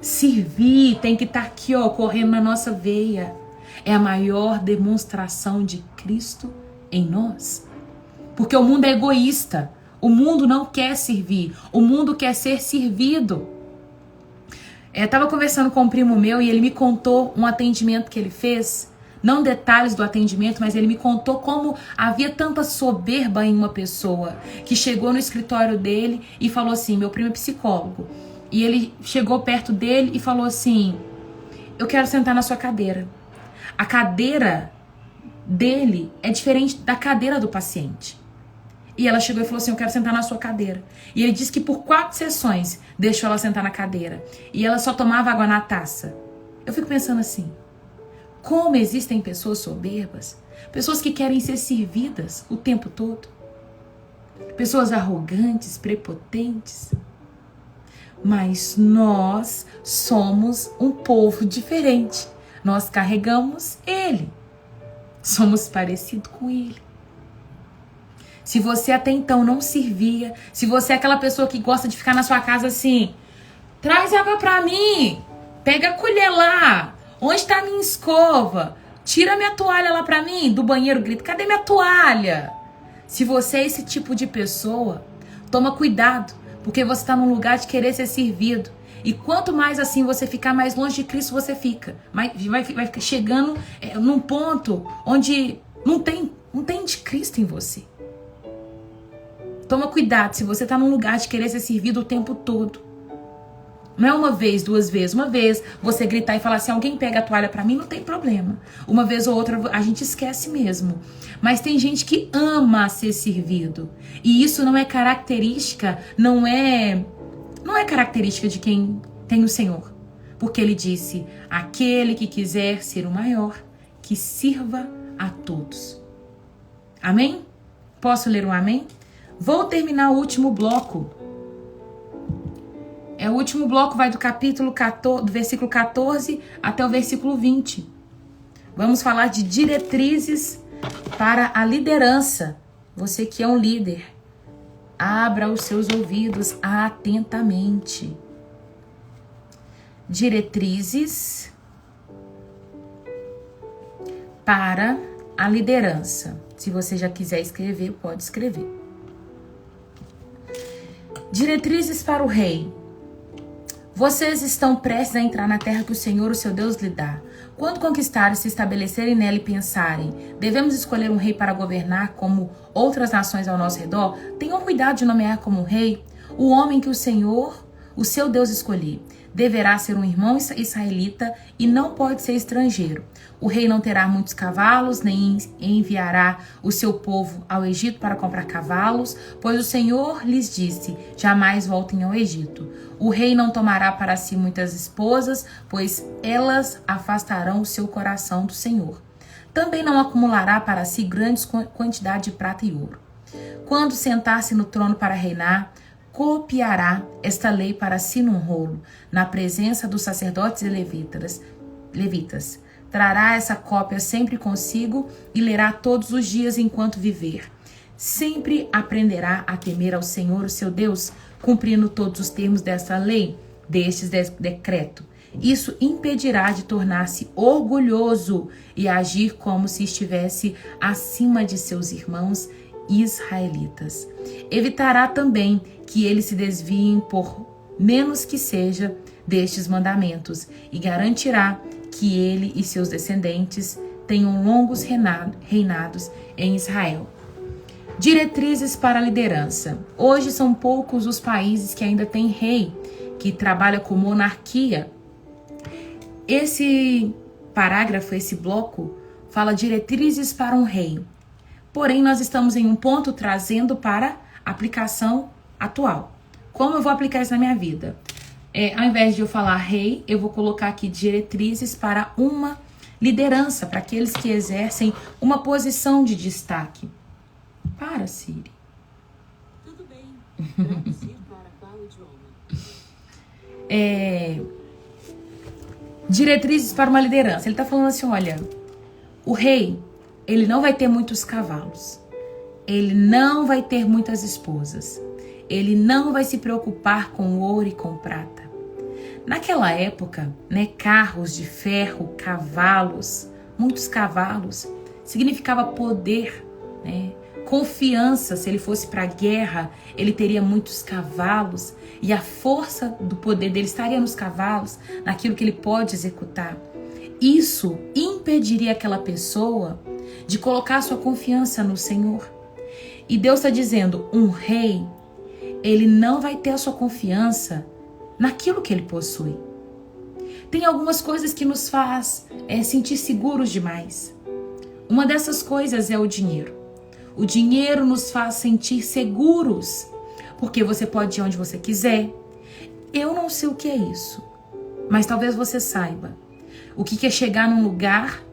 Servir tem que estar aqui, ó, correndo na nossa veia. É a maior demonstração de Cristo em nós. Porque o mundo é egoísta. O mundo não quer servir. O mundo quer ser servido. Eu estava conversando com um primo meu e ele me contou um atendimento que ele fez. Não detalhes do atendimento, mas ele me contou como havia tanta soberba em uma pessoa que chegou no escritório dele e falou assim, meu primo é psicólogo. E ele chegou perto dele e falou assim, eu quero sentar na sua cadeira. A cadeira dele é diferente da cadeira do paciente. E ela chegou e falou assim, eu quero sentar na sua cadeira. E ele disse que por 4 sessões deixou ela sentar na cadeira. E ela só tomava água na taça. Eu fico pensando assim, como existem pessoas soberbas, pessoas que querem ser servidas o tempo todo. Pessoas arrogantes, prepotentes. Mas nós somos um povo diferente. Nós carregamos ele. Somos parecidos com ele. Se você até então não servia, se você é aquela pessoa que gosta de ficar na sua casa assim, traz água pra mim, Pega a colher lá. Onde está a minha escova? Tira minha toalha lá pra mim. Do banheiro grita, cadê minha toalha? Se você é esse tipo de pessoa, toma cuidado, porque você está num lugar de querer ser servido. E quanto mais assim você ficar, mais longe de Cristo você fica. Vai ficar chegando num ponto onde não tem de Cristo em você. Toma cuidado se você está num lugar de querer ser servido o tempo todo. Não é uma vez, duas vezes. Uma vez você gritar e falar assim, alguém pega a toalha pra mim, não tem problema. Uma vez ou outra a gente esquece mesmo. Mas tem gente que ama ser servido. E isso não é característica, não é característica de quem tem o Senhor. Porque ele disse, aquele que quiser ser o maior, que sirva a todos. Amém? Posso ler um amém? Vou terminar o último bloco. O último bloco vai do capítulo 14, do versículo 14 até o versículo 20. Vamos falar de diretrizes para a liderança. Você que é um líder, abra os seus ouvidos atentamente. Diretrizes para a liderança. Se você já quiser escrever, pode escrever. Diretrizes para o rei. Vocês estão prestes a entrar na terra que o Senhor, o seu Deus, lhe dá. Quando conquistarem, se estabelecerem nela e pensarem, devemos escolher um rei para governar como outras nações ao nosso redor, tenham cuidado de nomear como rei o homem que o Senhor, o seu Deus, escolher. Deverá ser um irmão israelita e não pode ser estrangeiro. O rei não terá muitos cavalos, nem enviará o seu povo ao Egito para comprar cavalos, pois o Senhor lhes disse, jamais voltem ao Egito. O rei não tomará para si muitas esposas, pois elas afastarão o seu coração do Senhor. Também não acumulará para si grandes quantidades de prata e ouro. Quando sentar-se no trono para reinar, copiará esta lei para si num rolo, na presença dos sacerdotes e levitas. Trará essa cópia sempre consigo e lerá todos os dias enquanto viver. Sempre aprenderá a temer ao Senhor, o seu Deus, cumprindo todos os termos desta lei, destes decreto. Isso impedirá de tornar-se orgulhoso e agir como se estivesse acima de seus irmãos israelitas. Evitará também que eles se desviem por menos que seja destes mandamentos e garantirá que ele e seus descendentes tenham longos reinados em Israel. Diretrizes para a liderança. Hoje são poucos os países que ainda têm rei, que trabalha com monarquia. Esse parágrafo, esse bloco, fala diretrizes para um rei. Porém, nós estamos em um ponto trazendo para aplicação atual. Como eu vou aplicar isso na minha vida? Ao invés de eu falar rei, eu vou colocar aqui diretrizes para uma liderança, para aqueles que exercem uma posição de destaque. Para, Siri. Tudo bem. Traduzir para qual idioma? Diretrizes para uma liderança. Ele está falando assim, olha, o rei, ele não vai ter muitos cavalos. Ele não vai ter muitas esposas. Ele não vai se preocupar com ouro e com prata. Naquela época, carros de ferro, cavalos, muitos cavalos, significava poder, confiança. Se ele fosse para a guerra, ele teria muitos cavalos e a força do poder dele estaria nos cavalos, naquilo que ele pode executar. Isso impediria aquela pessoa de colocar sua confiança no Senhor. E Deus está dizendo, um rei, ele não vai ter a sua confiança naquilo que ele possui. Tem algumas coisas que nos faz sentir seguros demais. Uma dessas coisas é o dinheiro. O dinheiro nos faz sentir seguros, porque você pode ir onde você quiser. Eu não sei o que é isso, mas talvez você saiba. O que é chegar num lugar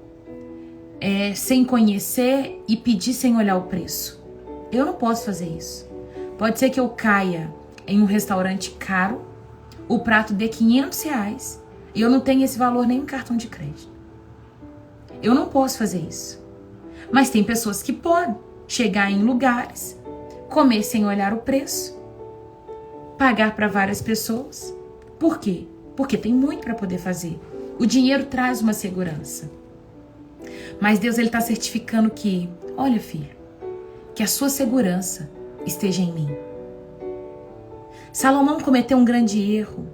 sem conhecer e pedir sem olhar o preço. Eu não posso fazer isso. Pode ser que eu caia em um restaurante caro, o prato dê R$500 e eu não tenho esse valor nem em cartão de crédito. Eu não posso fazer isso. Mas tem pessoas que podem chegar em lugares, comer sem olhar o preço, pagar para várias pessoas. Por quê? porque tem muito para poder fazer. O dinheiro traz uma segurança. Mas Deus está certificando que, olha filho, que a sua segurança esteja em mim. Salomão cometeu um grande erro.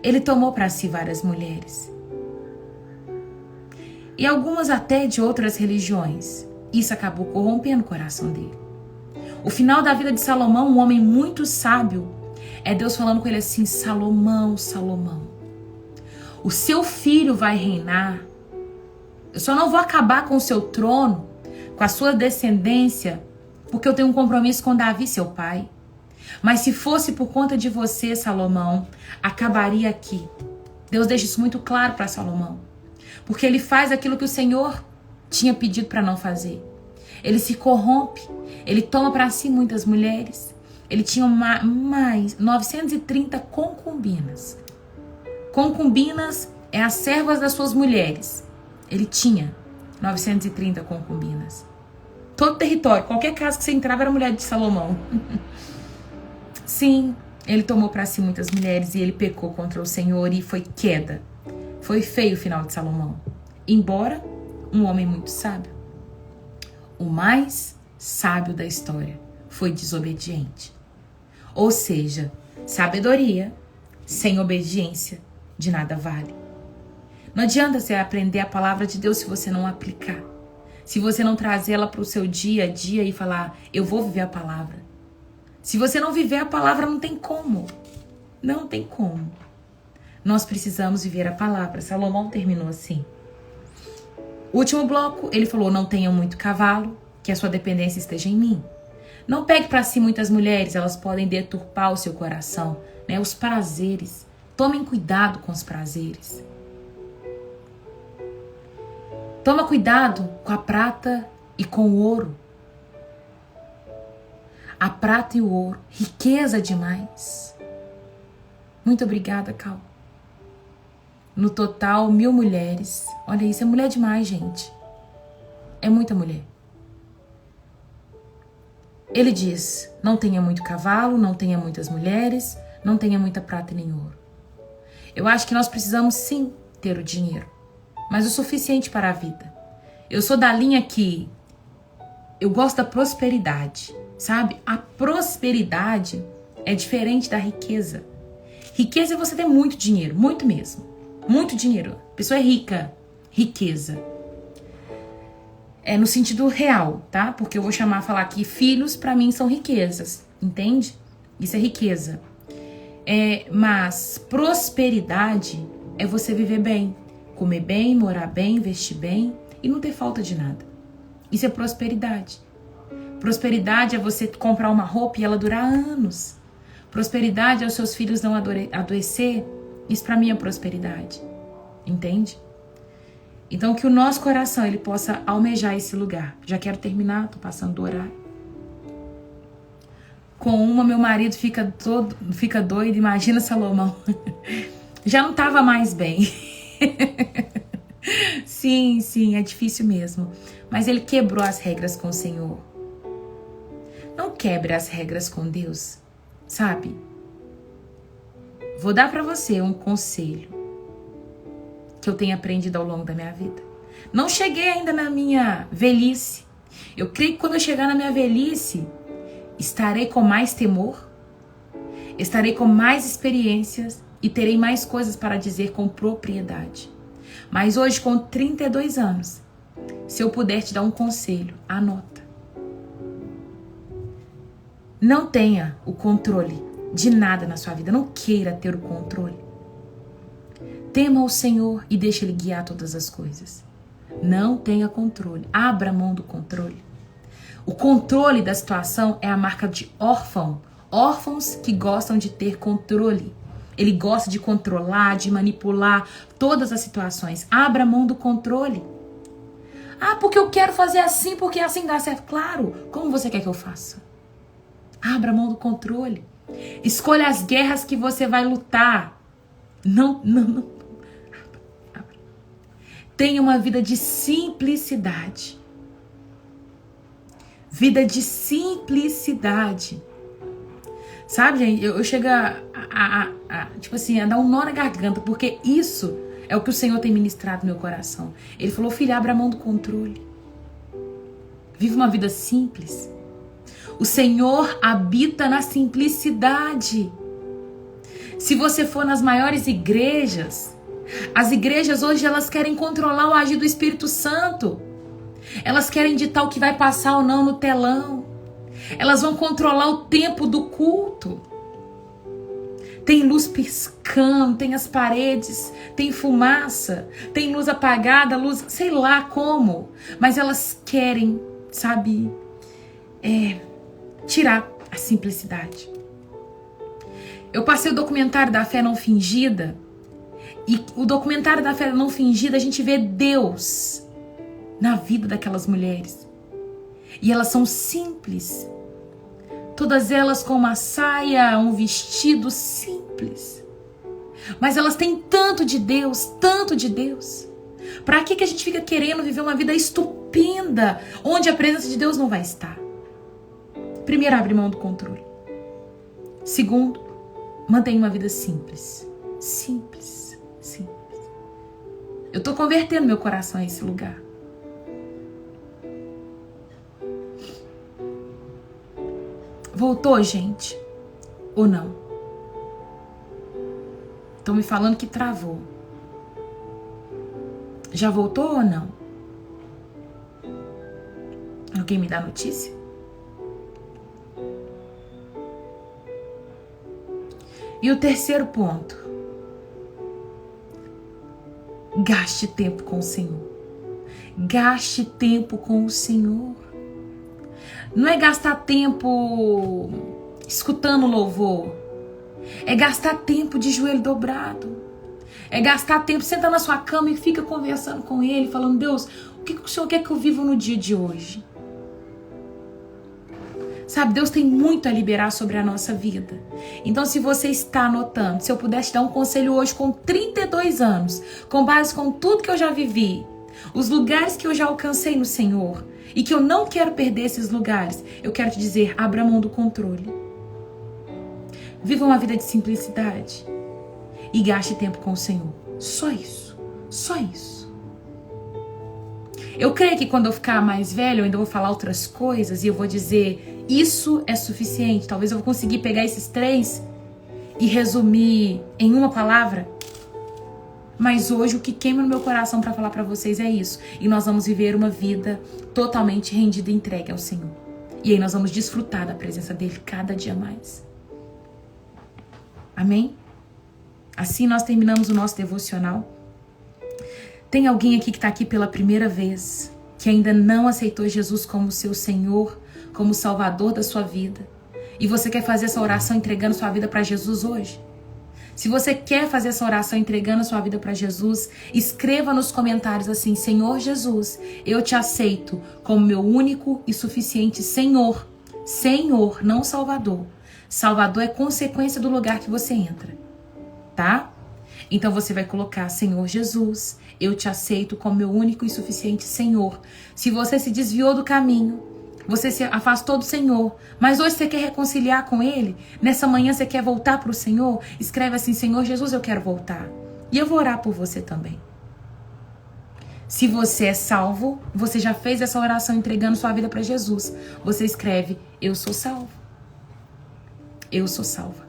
Ele tomou para si várias mulheres. E algumas até de outras religiões. Isso acabou corrompendo o coração dele. O final da vida de Salomão, um homem muito sábio, é Deus falando com ele assim: Salomão, Salomão, o seu filho vai reinar. Eu só não vou acabar com o seu trono, com a sua descendência, porque eu tenho um compromisso com Davi, seu pai. Mas se fosse por conta de você, Salomão, acabaria aqui. Deus deixa isso muito claro para Salomão. Porque ele faz aquilo que o Senhor tinha pedido para não fazer. Ele se corrompe, ele toma para si muitas mulheres. Ele tinha mais 930 concubinas. Concubinas é as servas das suas mulheres. Ele tinha 930 concubinas. Todo território, qualquer casa que você entrava era mulher de Salomão. Sim, ele tomou para si muitas mulheres e ele pecou contra o Senhor e foi queda. Foi feio o final de Salomão. Embora um homem muito sábio. O mais sábio da história foi desobediente. Ou seja, sabedoria sem obediência de nada vale. Não adianta você aprender a palavra de Deus se você não aplicar. Se você não trazer ela para o seu dia a dia e falar, eu vou viver a palavra. Se você não viver a palavra, não tem como. Não tem como. Nós precisamos viver a palavra. Salomão terminou assim. O último bloco, ele falou, não tenha muito cavalo, que a sua dependência esteja em mim. Não pegue para si muitas mulheres, elas podem deturpar o seu coração, né? Os prazeres. Tomem cuidado com os prazeres. Toma cuidado com a prata e com o ouro. A prata e o ouro, riqueza demais. Muito obrigada, Cal. No total, 1000 mulheres. Olha isso, é mulher demais, gente. É muita mulher. Ele diz, não tenha muito cavalo, não tenha muitas mulheres, não tenha muita prata e nem ouro. Eu acho que nós precisamos sim ter o dinheiro, mas o suficiente para a vida. Eu sou da linha que eu gosto da prosperidade, sabe? A prosperidade é diferente da riqueza. Riqueza é você ter muito dinheiro, muito mesmo. Muito dinheiro. A pessoa é rica. Riqueza. É no sentido real, tá? Porque eu vou falar aqui, filhos pra mim são riquezas, entende? Isso é riqueza. Mas prosperidade é você viver bem, comer bem, morar bem, vestir bem e não ter falta de nada. Isso é prosperidade. Prosperidade é você comprar uma roupa e ela durar anos. Prosperidade é os seus filhos não adoecer. Isso pra mim é prosperidade. Entende? Então que o nosso coração ele possa almejar esse lugar. Já quero terminar, tô passando do horário. Com uma, meu marido fica doido, imagina Salomão. Já não tava mais bem. Sim, é difícil mesmo. Mas ele quebrou as regras com o Senhor. Não quebre as regras com Deus, sabe? Vou dar pra você um conselho que eu tenho aprendido ao longo da minha vida. Não cheguei ainda na minha velhice. Eu creio que quando eu chegar na minha velhice, estarei com mais temor, estarei com mais experiências e terei mais coisas para dizer com propriedade. Mas hoje, com 32 anos, se eu puder te dar um conselho, anota. Não tenha o controle de nada na sua vida. Não queira ter o controle. Tema o Senhor e deixe Ele guiar todas as coisas. Não tenha controle. Abra mão do controle. O controle da situação é a marca de órfão. Órfãos que gostam de ter controle. Ele gosta de controlar, de manipular todas as situações. Abra mão do controle. Ah, porque eu quero fazer assim, porque assim dá certo. Claro, como você quer que eu faça? Abra mão do controle. Escolha as guerras que você vai lutar. Não. Tenha uma vida de simplicidade. Vida de simplicidade. Sabe, gente, eu chego tipo assim, a dar um nó na garganta, porque isso é o que o Senhor tem ministrado no meu coração. Ele falou, filha, abra a mão do controle. Vive uma vida simples. O Senhor habita na simplicidade. Se você for nas maiores igrejas, as igrejas hoje elas querem controlar o agir do Espírito Santo. Elas querem ditar o que vai passar ou não no telão. Elas vão controlar o tempo do culto. Tem luz piscando, tem as paredes, tem fumaça, tem luz apagada, luz, sei lá como. Mas elas querem, sabe, tirar a simplicidade. Eu passei o documentário da Fé Não Fingida. E o documentário da Fé Não Fingida, a gente vê Deus na vida daquelas mulheres. E elas são simples. Todas elas com uma saia, um vestido simples. Mas elas têm tanto de Deus, tanto de Deus. Pra que a gente fica querendo viver uma vida estupenda, onde a presença de Deus não vai estar? Primeiro, abre mão do controle. Segundo, mantenha uma vida simples. Simples, simples. Eu tô convertendo meu coração a esse lugar. Voltou, gente? Ou não? Estão me falando que travou. Já voltou ou não? Alguém me dá notícia? E o terceiro ponto. Gaste tempo com o Senhor. Gaste tempo com o Senhor. Não é gastar tempo escutando louvor. É gastar tempo de joelho dobrado. É gastar tempo, senta na sua cama e fica conversando com Ele, falando, Deus, o que o Senhor quer que eu viva no dia de hoje? Sabe, Deus tem muito a liberar sobre a nossa vida. Então, se você está anotando, se eu pudesse te dar um conselho hoje com 32 anos, com base com tudo que eu já vivi, os lugares que eu já alcancei no Senhor, e que eu não quero perder esses lugares, eu quero te dizer, abra mão do controle. Viva uma vida de simplicidade. E gaste tempo com o Senhor. Só isso. Só isso. Eu creio que quando eu ficar mais velho, eu ainda vou falar outras coisas e eu vou dizer, isso é suficiente. Talvez eu vou conseguir pegar esses 3 e resumir em uma palavra. Mas hoje o que queima no meu coração para falar para vocês é isso. E nós vamos viver uma vida totalmente rendida e entregue ao Senhor. E aí nós vamos desfrutar da presença dele cada dia mais. Amém? Assim nós terminamos o nosso devocional. Tem alguém aqui que está aqui pela primeira vez, que ainda não aceitou Jesus como seu Senhor, como Salvador da sua vida. E você quer fazer essa oração entregando sua vida para Jesus hoje? Se você quer fazer essa oração entregando a sua vida para Jesus, escreva nos comentários assim, Senhor Jesus, eu te aceito como meu único e suficiente Senhor. Senhor, não Salvador. Salvador é consequência do lugar que você entra, tá? Então você vai colocar, Senhor Jesus, eu te aceito como meu único e suficiente Senhor. Se você se desviou do caminho, você se afastou do Senhor, mas hoje você quer reconciliar com Ele, nessa manhã você quer voltar para o Senhor, escreve assim, Senhor Jesus, eu quero voltar. E eu vou orar por você também. Se você é salvo, você já fez essa oração entregando sua vida para Jesus. Você escreve, eu sou salvo. Eu sou salva.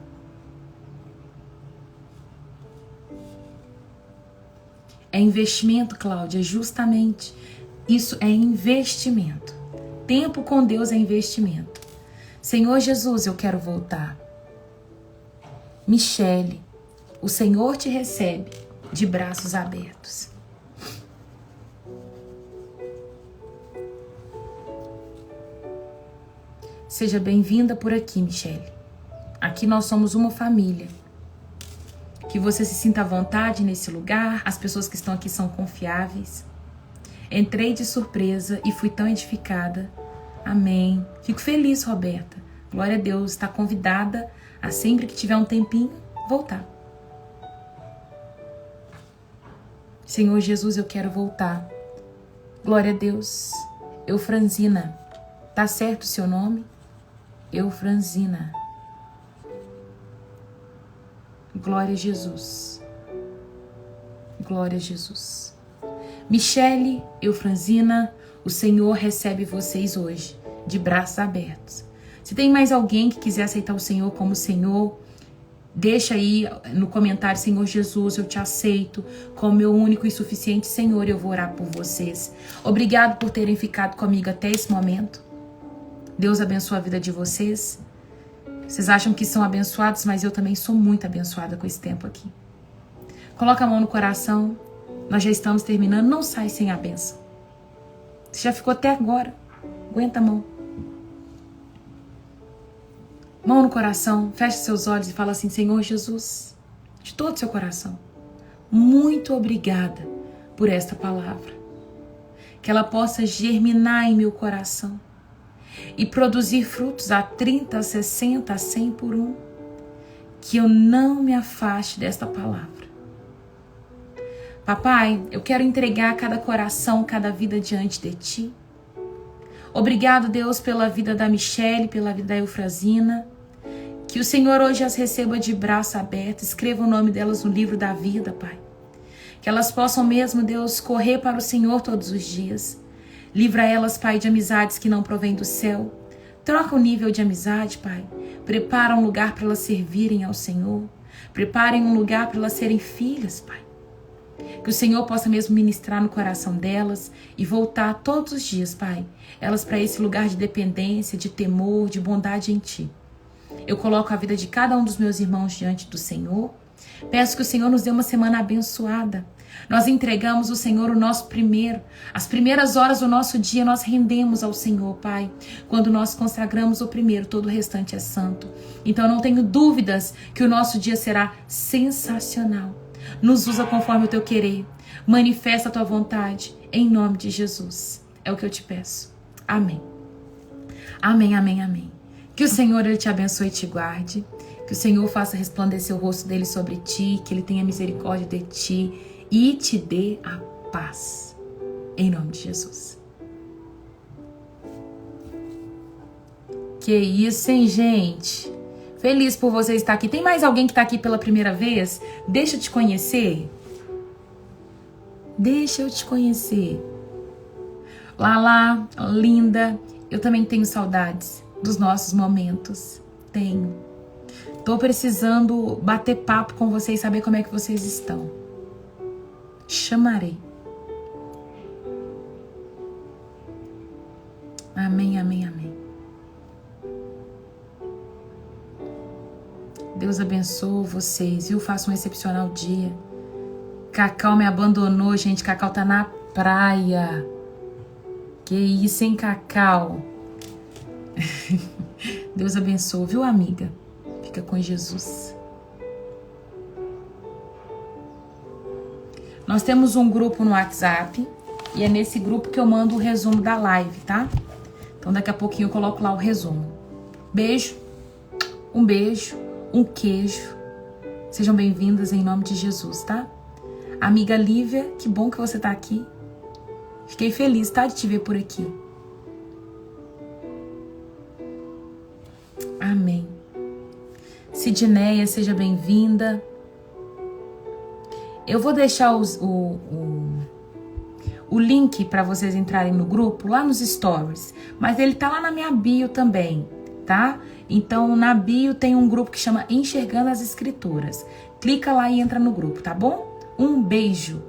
É investimento, Cláudia, justamente. Isso é investimento. Tempo com Deus é investimento. Senhor Jesus, eu quero voltar. Michele, o Senhor te recebe de braços abertos. Seja bem-vinda por aqui, Michele. Aqui nós somos uma família. Que você se sinta à vontade nesse lugar. As pessoas que estão aqui são confiáveis. Entrei de surpresa e fui tão edificada. Amém. Fico feliz, Roberta. Glória a Deus. Está convidada a sempre que tiver um tempinho, voltar. Senhor Jesus, eu quero voltar. Glória a Deus. Eufranzina. Tá certo o seu nome? Eufranzina. Glória a Jesus. Glória a Jesus. Michele, Eufranzina, o Senhor recebe vocês hoje, de braços abertos. Se tem mais alguém que quiser aceitar o Senhor como Senhor, deixa aí no comentário: Senhor Jesus, eu te aceito como meu único e suficiente Senhor, eu vou orar por vocês. Obrigado por terem ficado comigo até esse momento. Deus abençoe a vida de vocês. Vocês acham que são abençoados, mas eu também sou muito abençoada com esse tempo aqui. Coloca a mão no coração. Nós já estamos terminando. Não sai sem a bênção. Você já ficou até agora. Aguenta a mão. Mão no coração. Feche seus olhos e fala assim: Senhor Jesus, de todo o seu coração, muito obrigada por esta palavra. Que ela possa germinar em meu coração e produzir frutos a 30, a 60, a 100 por um. Que eu não me afaste desta palavra. Papai, eu quero entregar cada coração, cada vida diante de Ti. Obrigado, Deus, pela vida da Michele, pela vida da Eufrazina. Que o Senhor hoje as receba de braço aberto, escreva o nome delas no livro da vida, Pai. Que elas possam mesmo, Deus, correr para o Senhor todos os dias. Livra elas, Pai, de amizades que não provêm do céu. Troca o nível de amizade, Pai. Prepara um lugar para elas servirem ao Senhor. Preparem um lugar para elas serem filhas, Pai. Que o Senhor possa mesmo ministrar no coração delas e voltar todos os dias, Pai, elas para esse lugar de dependência, de temor, de bondade em Ti. Eu coloco a vida de cada um dos meus irmãos diante do Senhor. Peço que o Senhor nos dê uma semana abençoada. Nós entregamos ao Senhor o nosso primeiro. As primeiras horas do nosso dia nós rendemos ao Senhor, Pai. Quando nós consagramos o primeiro, todo o restante é santo. Então eu não tenho dúvidas que o nosso dia será sensacional. Nos usa conforme o Teu querer. Manifesta a Tua vontade. Em nome de Jesus. É o que eu te peço. Amém. Amém, amém, amém. Que o Senhor, Ele te abençoe e te guarde. Que o Senhor faça resplandecer o rosto dele sobre ti. Que Ele tenha misericórdia de ti e te dê a paz. Em nome de Jesus. Que isso, hein, gente? Feliz por você estar aqui. Tem mais alguém que está aqui pela primeira vez? Deixa eu te conhecer. Deixa eu te conhecer. Lala, linda. Eu também tenho saudades dos nossos momentos. Tenho. Tô precisando bater papo com vocês, saber como é que vocês estão. Chamarei. Amém, amém, amém. Deus abençoe vocês, viu? Faça um excepcional dia. Cacau me abandonou, gente. Cacau tá na praia. Que isso, hein, Cacau? Deus abençoe, viu, amiga? Fica com Jesus. Nós temos um grupo no WhatsApp e é nesse grupo que eu mando o resumo da live, tá? Então daqui a pouquinho eu coloco lá o resumo. Beijo, um beijo, um queijo. Sejam bem-vindas em nome de Jesus, tá? Amiga Lívia, que bom que você tá aqui. Fiquei feliz, tá, de te ver por aqui. Amém. Sidneia, seja bem-vinda. Eu vou deixar o link para vocês entrarem no grupo lá nos stories, mas ele tá lá na minha bio também, tá? Então na bio tem um grupo que chama Enxergando as Escrituras. Clica lá e entra no grupo, tá bom? Um beijo.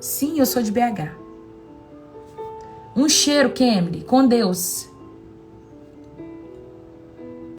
Sim, eu sou de BH. Um cheiro, Kemily. Com Deus.